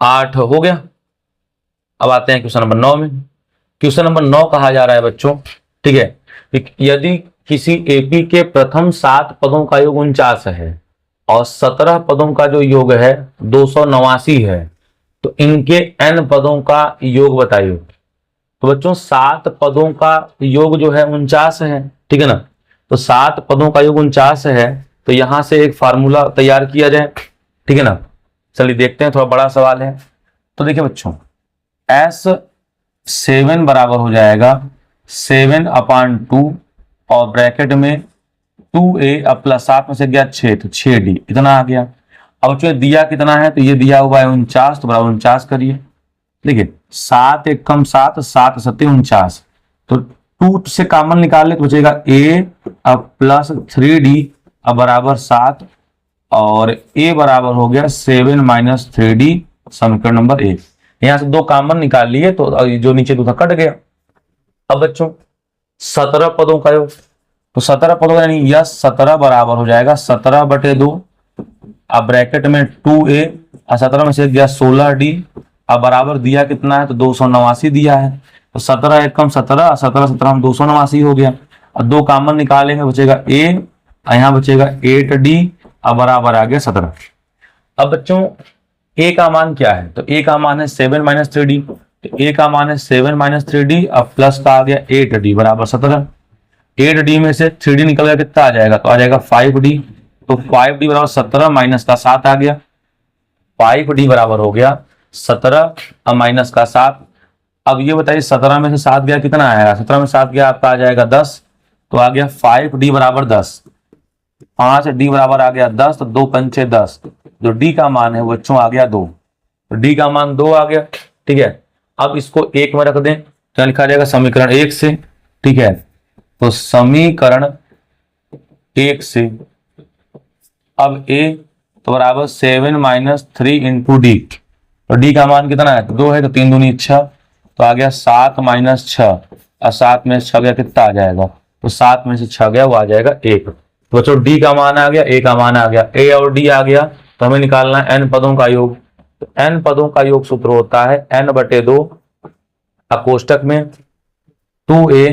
8 हो गया। अब आते हैं क्वेश्चन नंबर 9 में। क्वेश्चन नंबर 9 कहा जा रहा है बच्चों, ठीक है, यदि किसी एपी के प्रथम 7 पदों का योग 49 है और 17 पदों का जो योग है 289 है, तो इनके n पदों का योग बताइए। तो बच्चों 7 पदों का योग जो है 49 है, ठीक है ना। तो 7 पदों का योग 49 है, तो यहां से एक फार्मूला तैयार किया जाए, ठीक है ना। चलिए देखते हैं, थोड़ा बड़ा सवाल है। तो देखिए बच्चों, S7 बराबर हो जाएगा 7/2 और ब्रैकेट में 2a अब प्लस 7 में से गया 6, तो 6d इतना आ गया। अब बच्चों दिया कितना है, तो ये दिया हुआ है 49, तो बराबर 49 करिए। देखिए 7 एक कम 7, 7 सत्ते 49, तो 2 से कॉमन निकाल ले तो बचेगा a अब प्लस 3d अब बराबर 7, और a बराबर हो गया 7 - 3d, समीकरण नंबर 1। यहां से 2 कॉमन निकाल लिए तो जो नीचे 2 था कट गया। अब बच्चों 17 पदों का योग, तो 17 पदों का यानी यह 17 बराबर हो जाएगा 17/2, अब ब्रैकेट में 2a और 17 में से गया 16d, अब बराबर दिया कितना है, तो 289 दिया है। तो 17 एक कम 17, 17 17 289 हो गया। अब 2 कॉमन निकालेंगे, बचेगा a और यहाँ बचेगा 8d, अब बराबर आ गया 17। अब बच्चों a का मान क्या है, तो a का मान है 7 - 3d, तो a का मान है 7 - 3d, अब प्लस का आ गया 8d बराबर 17। 8d में से 3d निकल गया, कितना आ जाएगा, तो आ जाएगा 5d, तो 5d बराबर 17 माइनस का 7 आ गया। 5d बराबर हो गया 17 अब माइनस का 7। अब ये बताइए 17 में से 7 गया कितना आएगा, 17 में 7 गया आपका आ जाएगा 10, तो आ गया 5d बराबर 10। 5d बराबर आ गया 10, तो 2 पंचे 10, जो d का मान है बच्चों आ गया 2, तो d का मान 2 आ गया, ठीक है। अब इसको 1 में रख दें तो लिखा जाएगा समीकरण 1 से, ठीक है। तो समीकरण 1 से अब a तो बराबर 7 - 3 इंटू डी, तो डी का मान कितना है, 2 है, तो 3 दूनी 6, तो आ गया 7 - 6, और 7 में से 6 गया कितना आ जाएगा, तो 7 में से 6 गया वो आ जाएगा 1। तो बच्चों डी का मान आ गया, ए का मान आ गया, ए और डी आ गया, तो हमें निकालना है n पदों का योग। तो n पदों का योग सूत्र होता है n/2 कोष्टक में 2a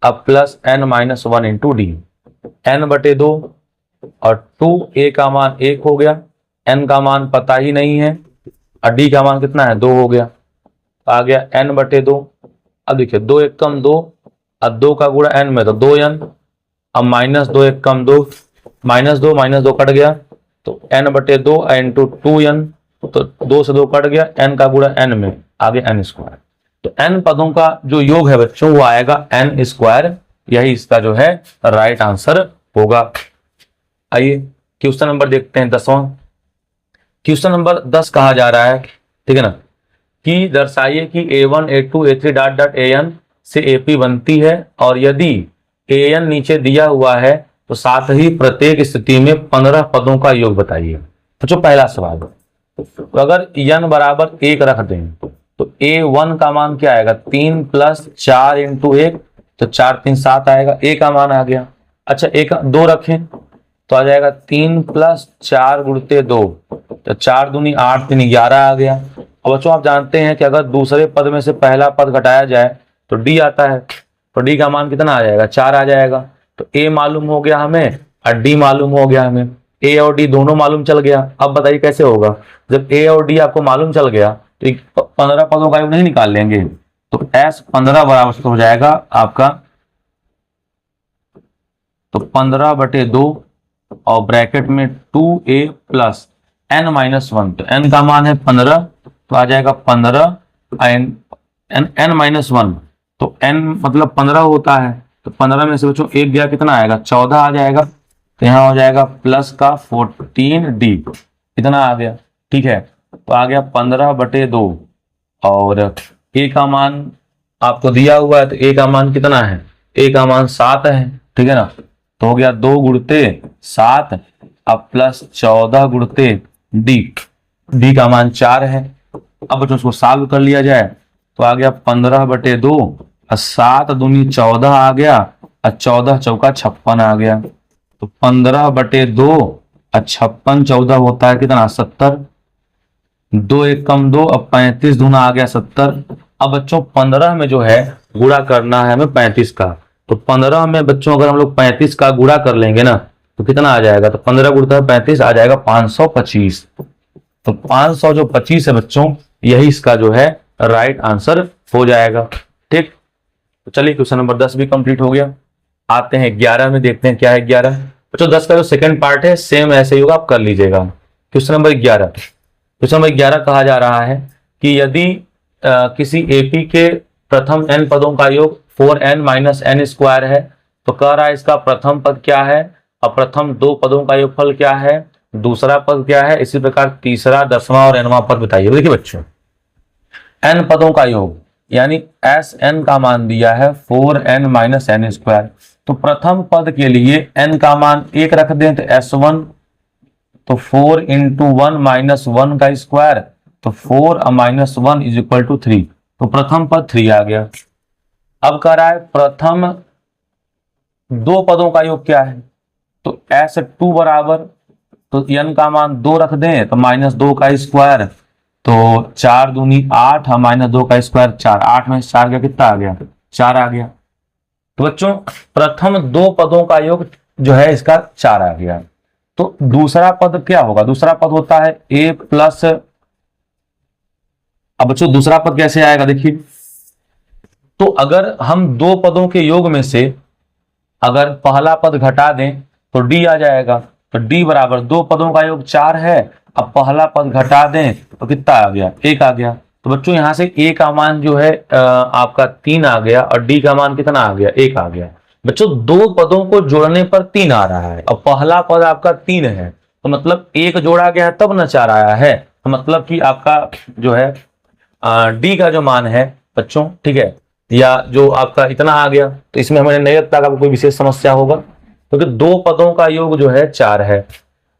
अब plus n - 1 into D, n/2 और 2a का मान 1 हो गया, n का मान पता ही नहीं है, और d का मान कितना है 2 हो गया, आ गया n/2। अब देखिए 2 एक कम 2, अब 2 का गुणा n में तो 2n, अब -2 एक कम 2, -2 कट गया, तो n/2 इंटू 2n, तो 2 से 2 कट गया, n का गुणा n में आ गया n²। तो n पदों का जो योग है बच्चों वो आएगा n², यही इसका जो है राइट आंसर होगा। आइए क्वेश्चन नंबर देखते हैं 10वां। क्वेश्चन नंबर 10 कहा जा रहा है, ठीक है ना, कि दर्शाइए कि a1 a2 a3 dot dot an से ap बनती है, और यदि an नीचे दिया हुआ है तो साथ ही प्रत्येक स्थिति में 15 पदों का योग बताइए। तो जो पहला सवाल, तो अगर n बराबर 1 रख दें तो a1 का मान क्या आएगा, 3 + 4 इंटू 1, तो 4 3 7 आएगा, a का मान आ गया। अच्छा 2 रखें तो आ जाएगा 3 + 4 × 2, तो 4 दूनी 8 3 11 आ गया। अब बच्चों आप जानते हैं कि अगर दूसरे पद में से पहला पद घटाया जाए तो डी आता है, तो डी का मान कितना आ जाएगा, 4 आ जाएगा। तो ए मालूम हो गया हमें और डी मालूम हो गया हमें, ए और डी दोनों मालूम चल गया। अब बताइए कैसे होगा, जब ए और डी आपको मालूम चल गया तो 15 पदों का योग नहीं निकाल लेंगे, तो S15 बराबर हो जाएगा आपका, तो 15/2 और ब्रैकेट में 2a + n - 1, तो n का मान है 15, तो आ जाएगा 15 n - 1, तो n मतलब 15 होता है, तो 15 में से बच्चों 1 गया कितना आएगा, 14 आ जाएगा, तो यहाँ हो जाएगा प्लस का 14d, इतना आ गया, ठीक है। तो आ गया 15/2 और a का मान आपको दिया हुआ है, तो a का मान कितना है, a का मान 7 है, ठीक है ना। तो हो गया 2 × 7 अब प्लस 14 × d का मान 4 है। अब बच्चों उसको सॉल्व कर लिया जाए तो आ गया 15/2 और 7 दूनी 14 आ गया, और 14 चौका 56 आ गया, तो 15/2 और 56 14 होता है कितना, 70। 2 एक कम 2, अब 35 दूना आ गया 70। अब बच्चों 15 में जो है गुणा करना है हमें 35 का, तो 15 में बच्चों अगर हम लोग 35 का गुणा कर लेंगे ना तो कितना आ जाएगा, तो 15 गुणा 35 आ जाएगा 525। तो 525 है बच्चों, यही इसका जो है राइट आंसर हो जाएगा। ठीक, तो चलिए क्वेश्चन नंबर 10 भी कंप्लीट हो गया। आते हैं 11 में, देखते हैं क्या है 11। बच्चों 10 का जो सेकंड पार्ट है सेम ऐसे ही होगा, आप कर लीजिएगा। क्वेश्चन नंबर 11, क्वेश्चन नंबर 11 कहा जा रहा है कि यदि किसी एपी के प्रथम n पदों का योग 4n माइनस n स्क्वायर है, तो कह रहा है इसका प्रथम पद क्या है और प्रथम दो पदों का योगफल क्या है, दूसरा पद क्या है, इसी प्रकार तीसरा, दसवां और nवां पद बताइए। देखिए बच्चों, n पदों का योग यानी Sn का मान दिया है 4n माइनस n स्क्वायर। तो प्रथम पद के लिए n का मान 1 रख दें तो S1, तो 4 इंटू 1 माइनस 1 का स्क्वायर, तो 4 माइनस 1 इज इक्वल टू 3। तो प्रथम पद 3 आ गया। अब कह रहा है प्रथम दो पदों का योग क्या है, तो S2 बराबर, तो n का मान 2 रख दें तो माइनस 2 का स्क्वायर, तो 4 दूनी 8 माइनस 2 का स्क्वायर 4, 8 में 4 का कितना आ गया, 4 आ गया। तो बच्चों प्रथम दो पदों का योग जो है इसका 4 आ गया। तो दूसरा पद क्या होगा, दूसरा पद होता है a प्लस, अब बच्चों दूसरा पद कैसे आएगा देखिए, तो अगर हम दो पदों के योग में से अगर पहला पद घटा दें तो d आ जाएगा। तो d बराबर दो पदों का योग 4 है, अब पहला पद घटा दें तो कितना आ गया, 1 आ गया। तो बच्चों यहां से a का मान जो है आपका 3 आ गया और d का मान कितना आ गया, 1 आ गया। बच्चों दो पदों को जोड़ने पर 3 आ रहा है और पहला पद आपका 3 है, तो मतलब 1 जोड़ा गया है तब न 4 आया है, तो मतलब कि आपका जो है डी का जो मान है बच्चों, ठीक है, या जो आपका इतना आ गया, तो इसमें हमें नहीं लगता कि आपको कोई विशेष समस्या होगा, क्योंकि दो पदों का योग जो है 4 है।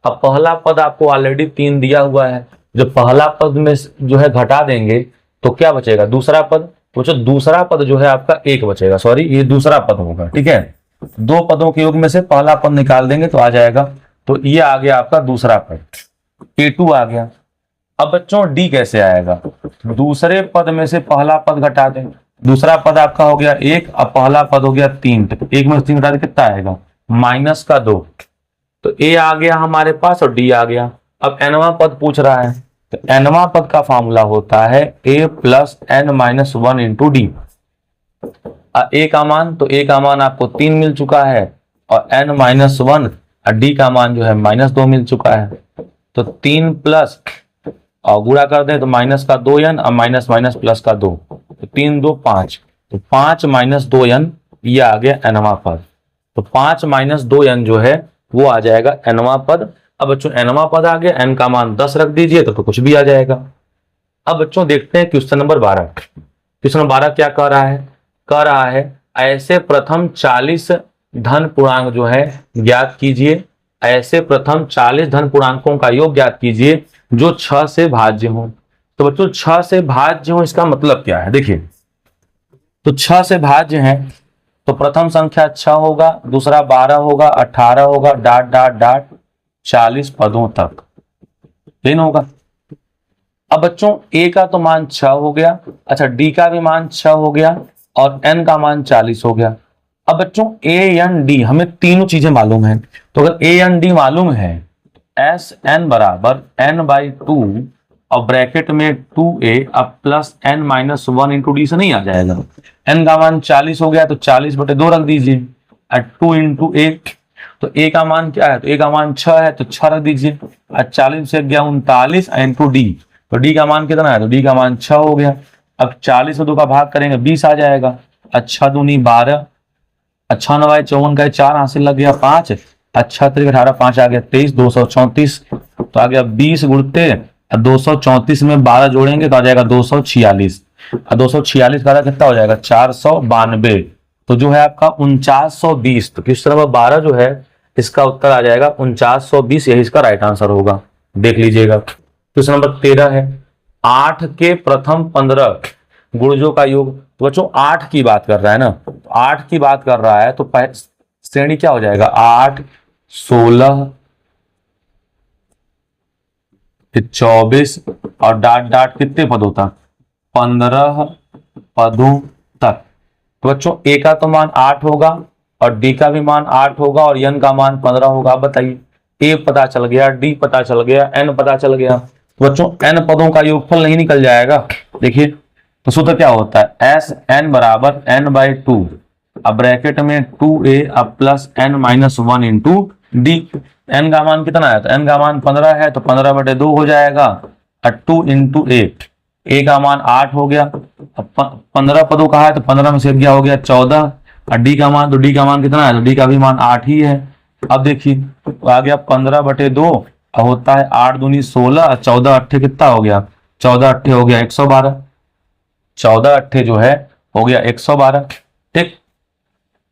अब पहला पद आपको ऑलरेडी 3 दिया हुआ है, जो पहला पद में जो है घटा देंगे तो क्या बचेगा, दूसरा पद। तो दूसरा पद जो है आपका 1 बचेगा, सॉरी ये दूसरा पद होगा, ठीक है। दो पदों के योग में से पहला पद निकाल देंगे तो आ जाएगा, तो ये आ गया आपका दूसरा पद, A2 आ गया। अब बच्चों डी कैसे आएगा, दूसरे पद में से पहला पद घटा दें, दूसरा पद आपका हो गया 1, अब पहला पद हो गया 3, तो 1 में से 3 घटा दे कितना आएगा, -2। तो ए आ गया हमारे पास और डी आ गया। अब nवां पद पूछ रहा है, तो nवां पद का फॉर्मूला होता है a plus n minus 1 into d. A का मान, तो ए का मान आपको 3 मिल चुका है और n माइनस 1 और डी का मान जो है -2 मिल चुका है। तो 3 प्लस और गुणा कर दें तो माइनस का 2n और माइनस माइनस प्लस का 2, तो 3 2 5, तो 5 माइनस 2n ये आ गया nवां पद। तो 5 माइनस 2n जो है वो आ जाएगा nवां पद। अब बच्चों nवां पद आ गया, n का मान 10 रख दीजिए तो कुछ भी आ जाएगा। अब बच्चों देखते हैं क्वेश्चन नंबर 12। क्वेश्चन नंबर 12 क्या कह रहा है, कह रहा है ऐसे प्रथम 40 धन पूर्णांक जो है ज्ञात कीजिए, ऐसे प्रथम 40 धन पूर्णांकों का योग ज्ञात कीजिए जो 6 से भाज्य हो। तो बच्चों 6 से भाज्य हो इसका मतलब क्या है, देखिए, तो 6 से भाज्य है तो प्रथम संख्या 6 होगा, दूसरा 12 होगा, 18 होगा, डाट डाट डाट 40 पदों तक लेन होगा। अब बच्चों a का तो मान 6 हो गया, अच्छा d का भी मान 6 हो गया और n का मान 40 हो गया। अब बच्चों a n d हमें तीनों चीजें मालूम है, तो अगर a n d मालूम है एस n बराबर n/2 और ब्रैकेट में 2a अब plus n minus 1 into D से नहीं आ जाएगा। n का मान 40 हो गया तो 40/2 रख दीजिए, 2 इंटू a, तो a का मान क्या है, तो a का मान 6 है तो 6 रख दीजिए, 40 से गया 39 इंटू डी, तो डी का मान कितना है, तो डी का मान 6 हो गया। अब 40 से 2 का भाग करेंगे 20 आ जाएगा, अच्छा दूनी 12, अच्छा 9 54 का 4 हासिल लग गया 5, अच्छा 18 5 आ गया 23, 234, तो आ गया 20 गुणते 234 में 12 जोड़ेंगे तो आ जाएगा 246, और 246 का कितना हो जाएगा 492, तो जो है आपका 4920। तो क्वेश्चन नंबर 12 जो है इसका उत्तर आ जाएगा 4920, यही इसका राइट आंसर होगा, देख लीजिएगा। क्वेश्चन नंबर 13 है 8 के प्रथम 15 गुणजों का योग। तो बच्चों 8 की बात कर रहा है ना, 8 की बात कर रहा है तो श्रेणी क्या हो जाएगा 8 16 24 और डाट डाट कितने पदों तक 15 पदों तक। तो बच्चों a का तो मान 8 होगा और डी का भी मान 8 होगा और एन का मान 15 होगा। अब बताइए, ए पता चल गया, डी पता चल गया, एन पता चल गया, तो बच्चों एन पदों का योगफल नहीं निकल जाएगा। देखिए तो सूत्र क्या होता है, एस एन बराबर एन बाई टू, अब ब्रैकेट में 2a अब plus N minus 1 into D. N का मान कितना है, तो एन का मान 15 है, तो 15/2 हो जाएगा, और 2 इंटू ए का मान 8 हो गया। अब 15 पदों का है तो 15 में से गया हो गया 14, और डी का मान, तो डी का मान कितना है, तो डी का भी मान 8 ही है। अब देखिए तो आ गया 15/2 होता है 8 दूनी 16, 14 अट्ठे कितना हो गया, 14 अट्ठे हो गया 112, 14 अट्ठे जो है हो गया 112। ठीक,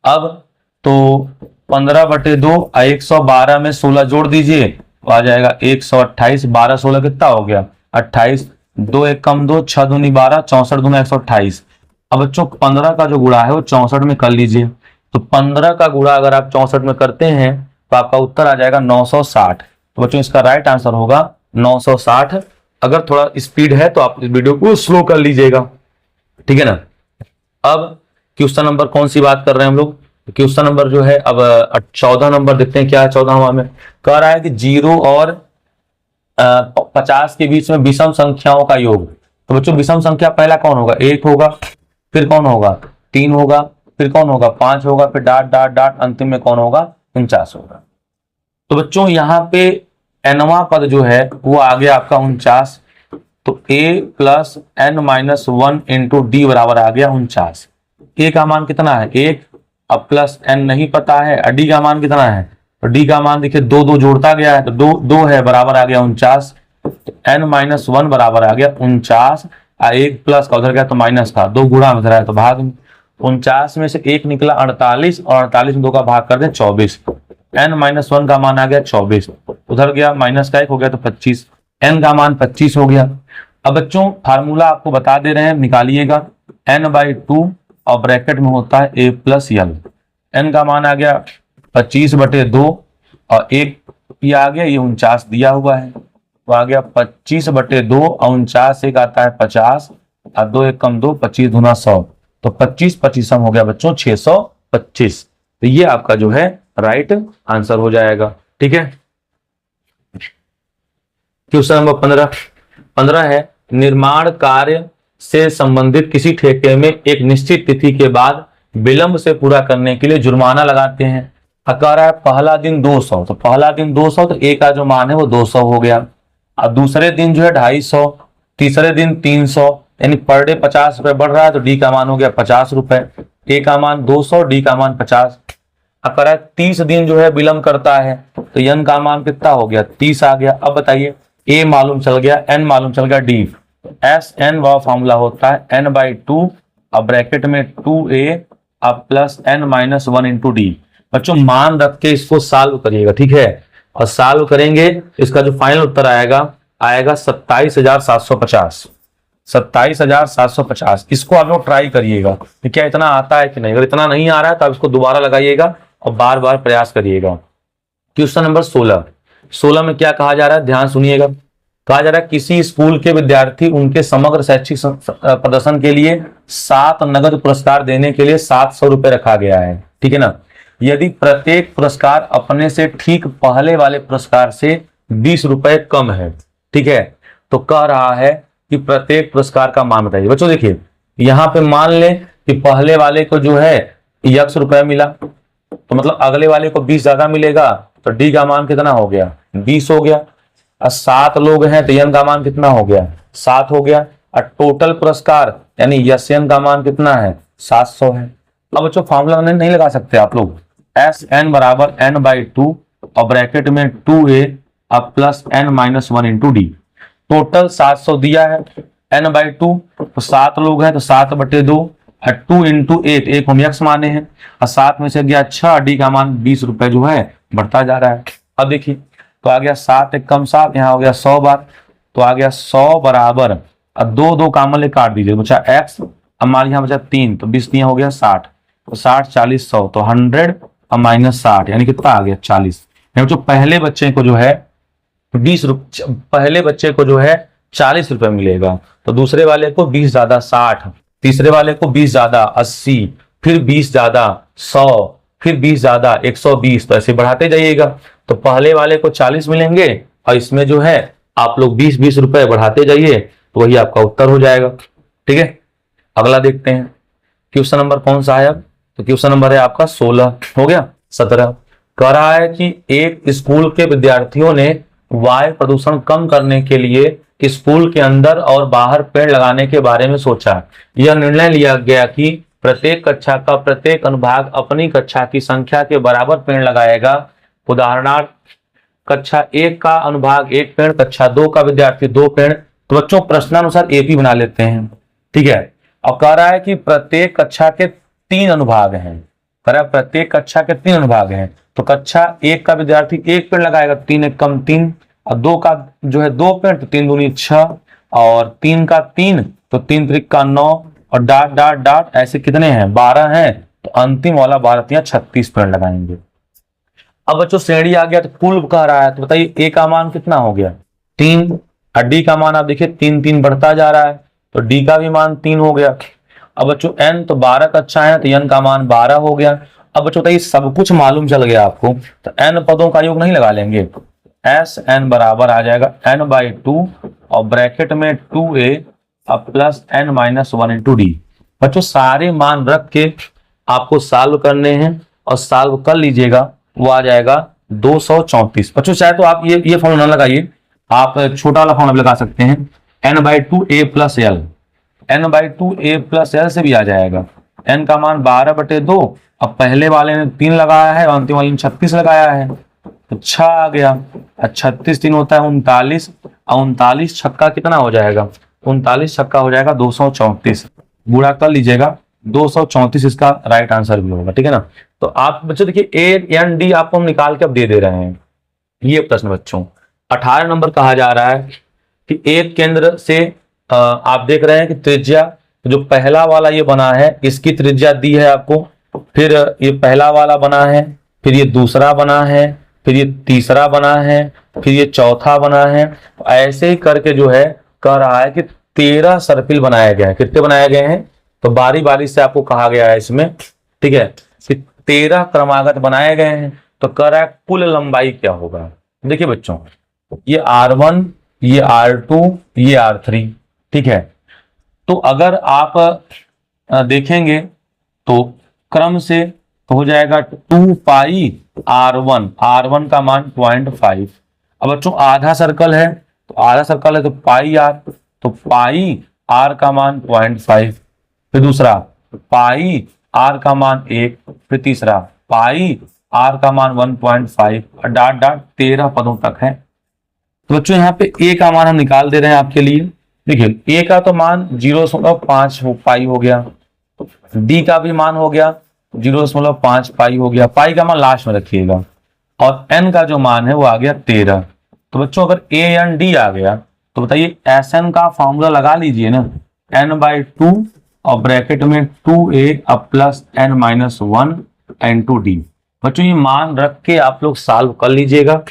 अब तो 15/2 और 112 में 16 जोड़ दीजिए तो आ जाएगा 128, 12 16 कितना हो गया 28, 2 1 कम 2, 6 दूनी 12, 64 दूना 128। अब बच्चों 15 का जो गुणा है वो 64 में कर लीजिए, तो 15 का गुणा अगर आप 64 में करते हैं तो आपका उत्तर आ जाएगा 960। तो बच्चों इसका राइट आंसर होगा 960। अगर थोड़ा स्पीड है तो आप इस वीडियो को स्लो कर लीजिएगा, ठीक है ना। अब क्वेश्चन नंबर कौन सी बात कर रहे हैं हम लोग, क्वेश्चन नंबर जो है अब 14 नंबर देखते हैं क्या है। 14वां में कह रहा है कि 0 और 50 के बीच में विषम संख्याओं का योग। तो बच्चों विषम संख्या पहला कौन होगा, 1 होगा, फिर कौन होगा 3 होगा, फिर कौन होगा 5 होगा, फिर डाट डाट डाट अंतिम में कौन होगा 49 होगा। तो बच्चों यहाँ पे एनवा पद जो है वो आ गया आपका 49, तो a plus N minus 1 into D बराबर आ गया 49। a का मान कितना है 1, अब प्लस n नहीं पता है, डी का मान कितना है, तो डी का मान देखिए 2 2 जोड़ता गया है तो 2 2 है बराबर आ गया 49, तो n माइनस 1 बराबर आ गया 49, 1 प्लस का उधर गया तो माइनस था, 2 गुणा में है तो भाग में 49 में से 1 निकला 48 और 48 में 2 का भाग कर दे 24, n माइनस 1 का मान आ गया 24, उधर गया माइनस का 1 हो गया तो 25, n का मान 25 हो गया। अब बच्चों फार्मूला आपको बता दे रहे हैं निकालिएगा, n/2 और ब्रैकेट में होता है a प्लस एल। n का मान आ गया 25/2 और 1 ये आ गया, ये 49 दिया हुआ है तो आ गया 25/2 और 49 एक आता है 50 और 2 1 कम 2, 25 दूना 100, तो 25 25 हो गया बच्चों 625। तो ये आपका जो है राइट आंसर हो जाएगा, ठीक है। क्वेश्चन नंबर 15 है, निर्माण कार्य से संबंधित किसी ठेके में एक निश्चित तिथि के बाद विलंब से पूरा करने के लिए जुर्माना लगाते हैं। कह रहा है पहला दिन 200, तो पहला दिन 200 तो ए का जो मान है वो 200 हो गया, और दूसरे दिन जो है 250, तीसरे दिन 300, यानी पर डे 50 रुपए बढ़ रहा है तो डी का मान हो गया 50 रुपए, ए का मान 200, डी का मान 50। अब कह रहा है 30 दिन जो है विलंब करता है तो एन का मान कितना हो गया 30 आ गया। अब बताइए ए मालूम चल गया, एन मालूम चल गया, डी, एस एन वह फॉर्मूला होता है n/2 अब ब्रैकेट में 2a अब plus n minus 1 into D. बच्चों मान रख के इसको सॉल्व करिएगा, ठीक है, और सॉल्व करेंगे इसका जो फाइनल उत्तर आएगा 27,750, 27,750। इसको आप लोग ट्राई करिएगा क्या इतना आता है कि नहीं, अगर इतना नहीं आ रहा है तो आप इसको दोबारा लगाइएगा और बार बार प्रयास करिएगा। क्वेश्चन नंबर 16 में क्या कहा जा रहा है, ध्यान सुनिएगा। कहा जा रहा है किसी स्कूल के विद्यार्थी उनके समग्र शैक्षिक प्रदर्शन के लिए 7 नगद पुरस्कार देने के लिए 700 रुपए रखा गया है, ठीक है ना। यदि प्रत्येक पुरस्कार अपने से ठीक पहले वाले पुरस्कार से 20 रुपए कम है, ठीक है, तो कह रहा है कि प्रत्येक पुरस्कार का मान बताइए। बच्चों देखिए यहाँ पे मान लें कि पहले वाले को जो है x रुपए मिला, तो मतलब अगले वाले को 20 ज्यादा मिलेगा, तो डी का मान कितना हो गया 20 हो गया, और 7 लोग हैं तो एन का मान कितना हो गया 7 हो गया, और टोटल पुरस्कार यानी एन का मान कितना है 700 है। अब बच्चों फॉर्मूला नहीं लगा सकते आप लोग, एस एन बराबर n/2 और ब्रैकेट में 2a अब plus n minus 1 into D. Total 700 दिया है, n/2 तो 7 लोग हैं तो 7/2 और 2 इंटू 1 हम x माने हैं, और 7 में से गया 6, डी का मान 20 रुपए जो है बढ़ता जा रहा है। अब देखिए तो आ गया 7 1 कम 7, यहाँ हो गया 100 बार, तो आ गया 100 बराबर, अब 2 2 कामन ले काट दीजिए, बचा x, अब मान यहाँ बचा 3 तो 20 हो गया 60, तो 60 40 100 तो 100 और माइनस 60 यानी कितना आ गया 40। जो पहले बच्चे को जो है 20 रुपये, पहले बच्चे को जो है 40 रुपए मिलेगा, तो दूसरे वाले को 20 ज्यादा 60, तीसरे वाले को 20 ज्यादा 80, फिर 20 ज्यादा 100, फिर 20 ज्यादा 120, तो ऐसे बढ़ाते जाइएगा। तो पहले वाले को 40 मिलेंगे और इसमें जो है आप लोग 20-20 रुपए बढ़ाते जाइए, तो वही आपका उत्तर हो जाएगा। ठीक है, अगला देखते हैं क्वेश्चन नंबर कौन सा है अब। तो क्वेश्चन नंबर है आपका 16, हो गया 17। कह रहा है कि एक स्कूल के विद्यार्थियों ने वायु प्रदूषण कम करने के लिए स्कूल के अंदर और बाहर पेड़ लगाने के बारे में सोचा। यह निर्णय लिया गया कि प्रत्येक कक्षा का प्रत्येक अनुभाग अपनी कक्षा की संख्या के बराबर पेड़ लगाएगा। उदाहरणार्थ, कक्षा 1 का अनुभाग 1 पेड़, कक्षा 2 का विद्यार्थी 2 पेड़। तो बच्चों प्रश्नानुसार एपी बना लेते हैं। ठीक है, और कह रहा है कि प्रत्येक कक्षा के 3 अनुभाग हैं। कह रहा है प्रत्येक कक्षा के 3 अनुभाग हैं, तो कक्षा 1 का विद्यार्थी 1 पेड़ लगाएगा, 3 एक कम 3, और 2 का जो है 2 पेड़, तो 3 दूनी 6, और 3 का 3, तो 3 त्रिक का 9, और डाट डाट डाट ऐसे कितने हैं 12 हैं, तो अंतिम वाला 12 36 पेड़ लगाएंगे। अब बच्चों श्रेणी आ गया, तो कुल कह रहा है, तो बताइए ए का मान कितना हो गया 3, और डी का मान आप देखिए 3-3 बढ़ता जा रहा है, तो डी का भी मान 3 हो गया। अब बच्चों एन तो 12 कक्षा है, तो एन का मान 12 हो गया। अब बच्चों बताइए सब कुछ मालूम चल गया आपको, तो एन पदों का योग नहीं लगा लेंगे, एस एन बराबर आ जाएगा n/2 और ब्रैकेट में 2a अब प्लस n-1 इंटू डी। बच्चों सारे मान रख के आपको सॉल्व करने हैं और सॉल्व कर लीजिएगा, वो आ जाएगा 234। बच्चों चाहे तो आप ये फॉर्मूला लगाइए, आप छोटा वाला फॉर्मूला लगा सकते हैं, n/2a plus L, n/2a plus L से भी आ जाएगा। n का मान 12/2, अब पहले वाले ने 3 लगाया है और अंतिम वाले ने 36 लगाया है, तो 6 आ गया। 36 3 होता है 39, और 39 छक्का कितना हो जाएगा, 39 छक्का हो जाएगा 234। गुणा कर लीजिएगा, 234 इसका राइट आंसर भी होगा। ठीक है ना, तो आप बच्चों देखिए ए एन डी आपको हम निकाल के अब दे रहे हैं। ये प्रश्न बच्चों 18 नंबर कहा जा रहा है कि एक केंद्र से आप देख रहे हैं कि त्रिज्या जो पहला वाला ये बना है इसकी त्रिज्या दी है आपको, फिर ये पहला वाला बना है, फिर ये दूसरा बना है, फिर ये तीसरा बना है, फिर ये चौथा बना है। तो ऐसे ही करके जो है कह रहा है कि 13 सर्पिल बनाए गए हैं। कितने बनाए गए हैं, तो बारी बारी से आपको कहा गया है इसमें। ठीक है, कि 13 क्रमागत बनाए गए हैं, तो कह रहा है कुल लंबाई क्या होगा। देखिए बच्चों ये R1, ये R2, ये R3। ठीक है, तो अगर आप देखेंगे तो क्रम से तो हो जाएगा 2 पाई R1, R1 का मान 0.5। अब बच्चों आधा सर्कल है, तो आधा सर्कल है तो पाई R, तो पाई R का मान 0.5, फिर दूसरा पाई R का मान 1, फिर तीसरा पाई R का मान 1.5, और डाट डाट 13 पदों तक है। तो बच्चों यहाँ पे A का मान हम निकाल दे रहे हैं आपके लिए। देखिए A का तो मान 0.5 पाई हो गया, D का भी मान हो गया 0.5 पाई हो गया, पाई का मान लास्ट में रखिएगा, और N का जो मान है वो आ गया 13। तो बच्चों अगर A एन D आ गया तो बताइए SN का फॉर्मूला लगा लीजिए ना, n/2 और ब्रैकेट में 2a अब प्लस n-1 इंटू डी। बच्चों ये मान रख के आप लोग सॉल्व कर लीजिएगा,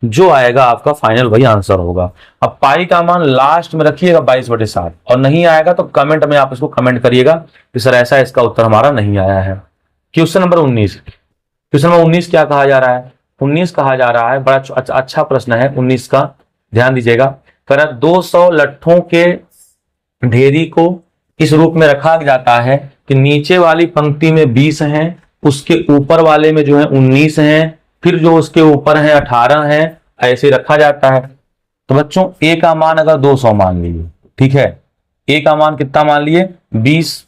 जो आएगा आपका फाइनल वही आंसर होगा। अब पाई का मान लास्ट में रखिएगा 22/7, और नहीं आएगा तो कमेंट में आप इसको कमेंट करिएगा कि सर ऐसा इसका उत्तर हमारा नहीं आया है। क्वेश्चन नंबर 19, क्वेश्चन नंबर 19 क्या कहा जा रहा है, 19 कहा जा रहा है, बड़ा अच्छा प्रश्न है 19 का, ध्यान दीजिएगा। कह 200 लट्ठों के ढेरी को इस रूप में रखा जाता है कि नीचे वाली पंक्ति में 20 हैं, उसके ऊपर वाले में जो है 19 हैं, फिर जो उसके ऊपर है 18 है, ऐसे रखा जाता है। तो बच्चों ए का मान अगर 200 मान लीजिए, ठीक है, ए का मान कितना मान लिए 20,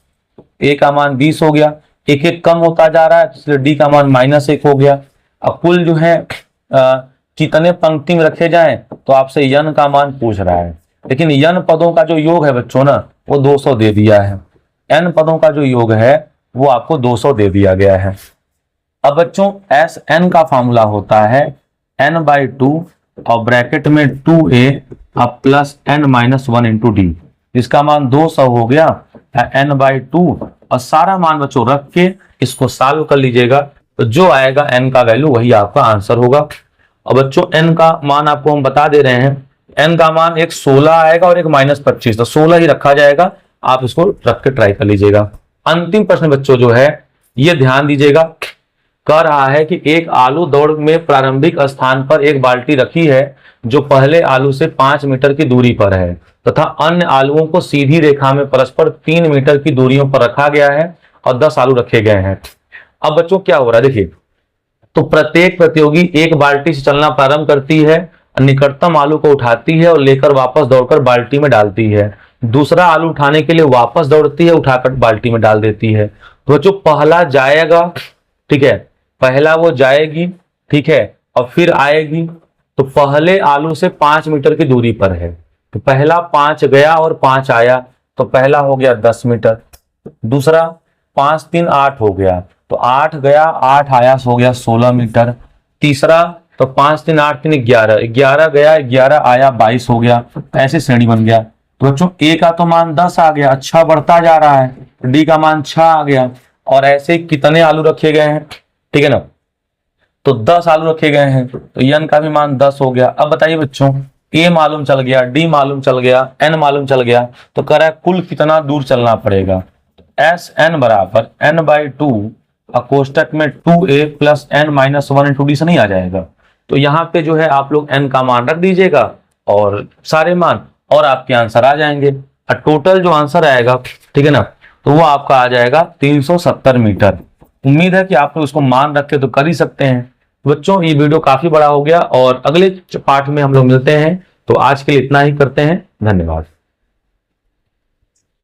ए का मान 20 हो गया, एक एक कम होता जा रहा है, इसलिए डी का मान -1 हो गया। अब कुल जो है कितने पंक्ति में रखे जाएं, तो आपसे यन का मान पूछ रहा है, लेकिन यन पदों का जो योग है बच्चों ना वो 200 दे दिया है, एन पदों का जो योग है वो आपको 200 दे दिया गया है। अब बच्चों एस एन का फॉर्मूला होता है n/2 और ब्रैकेट में 2a अब प्लस n-1 इंटू डी, इसका मान 200 हो गया n/2, और सारा मान बच्चों रख के इसको सॉल्व कर लीजिएगा, तो जो आएगा n का वैल्यू वही आपका आंसर होगा। और बच्चों n का मान आपको हम बता दे रहे हैं, n का मान एक 16 आएगा और एक -25, तो 16 ही रखा जाएगा, आप इसको रख के ट्राई कर लीजिएगा। अंतिम प्रश्न बच्चों जो है ये ध्यान दीजिएगा, कह रहा है कि एक आलू दौड़ में प्रारंभिक स्थान पर एक बाल्टी रखी है जो पहले आलू से 5 मीटर की दूरी पर है तथा अन्य आलुओं को सीधी रेखा में परस्पर 3 मीटर की दूरियों पर रखा गया है और 10 आलू रखे गए हैं। अब बच्चों क्या हो रहा है देखिए, तो प्रत्येक प्रतियोगी एक बाल्टी से चलना प्रारंभ करती है, निकटतम आलू को उठाती है और लेकर वापस दौड़कर बाल्टी में डालती है। दूसरा आलू उठाने के लिए वापस दौड़ती है, उठाकर बाल्टी में डाल देती है। तो बच्चों पहला जाएगा, ठीक है, पहला वो जाएगी, ठीक है, और फिर आएगी। तो पहले आलू से 5 मीटर की दूरी पर है, तो पहला 5 गया और 5 आया, तो पहला हो गया 10 मीटर। दूसरा 5 3 8 हो गया, तो 8 गया 8 आया, हो गया 16 मीटर। तीसरा तो 5 3 8 3 11, 11 गया 11 आया 22 हो गया। ऐसे श्रेणी बन गया। तो बच्चों ए का तो मान 10 आ गया, अच्छा बढ़ता जा रहा है। डी का मान 6 आ गया, और ऐसे कितने आलू रखे गए हैं, ठीक है ना, तो 10 आलू रखे गए हैं, तो एन का भी मान 10 हो गया। अब बताइए बच्चों, ए मालूम चल गया, डी मालूम चल गया, एन मालूम चल गया, तो कह रहा है कुल कितना दूर चलना पड़ेगा। एस एन बराबर n/2 कोष्टक में 2a plus n-1 into D से नहीं आ जाएगा। तो यहाँ पे जो है आप लोग n का मान रख दीजिएगा और सारे मान, और आपके आंसर आ जाएंगे। और टोटल जो आंसर आएगा, ठीक है ना, तो वो आपका आ जाएगा 370 मीटर। उम्मीद है कि आप लोग उसको मान रख के तो कर ही सकते हैं। बच्चों ये वीडियो काफी बड़ा हो गया और अगले पार्ट में हम लोग मिलते हैं। तो आज के लिए इतना ही करते हैं, धन्यवाद।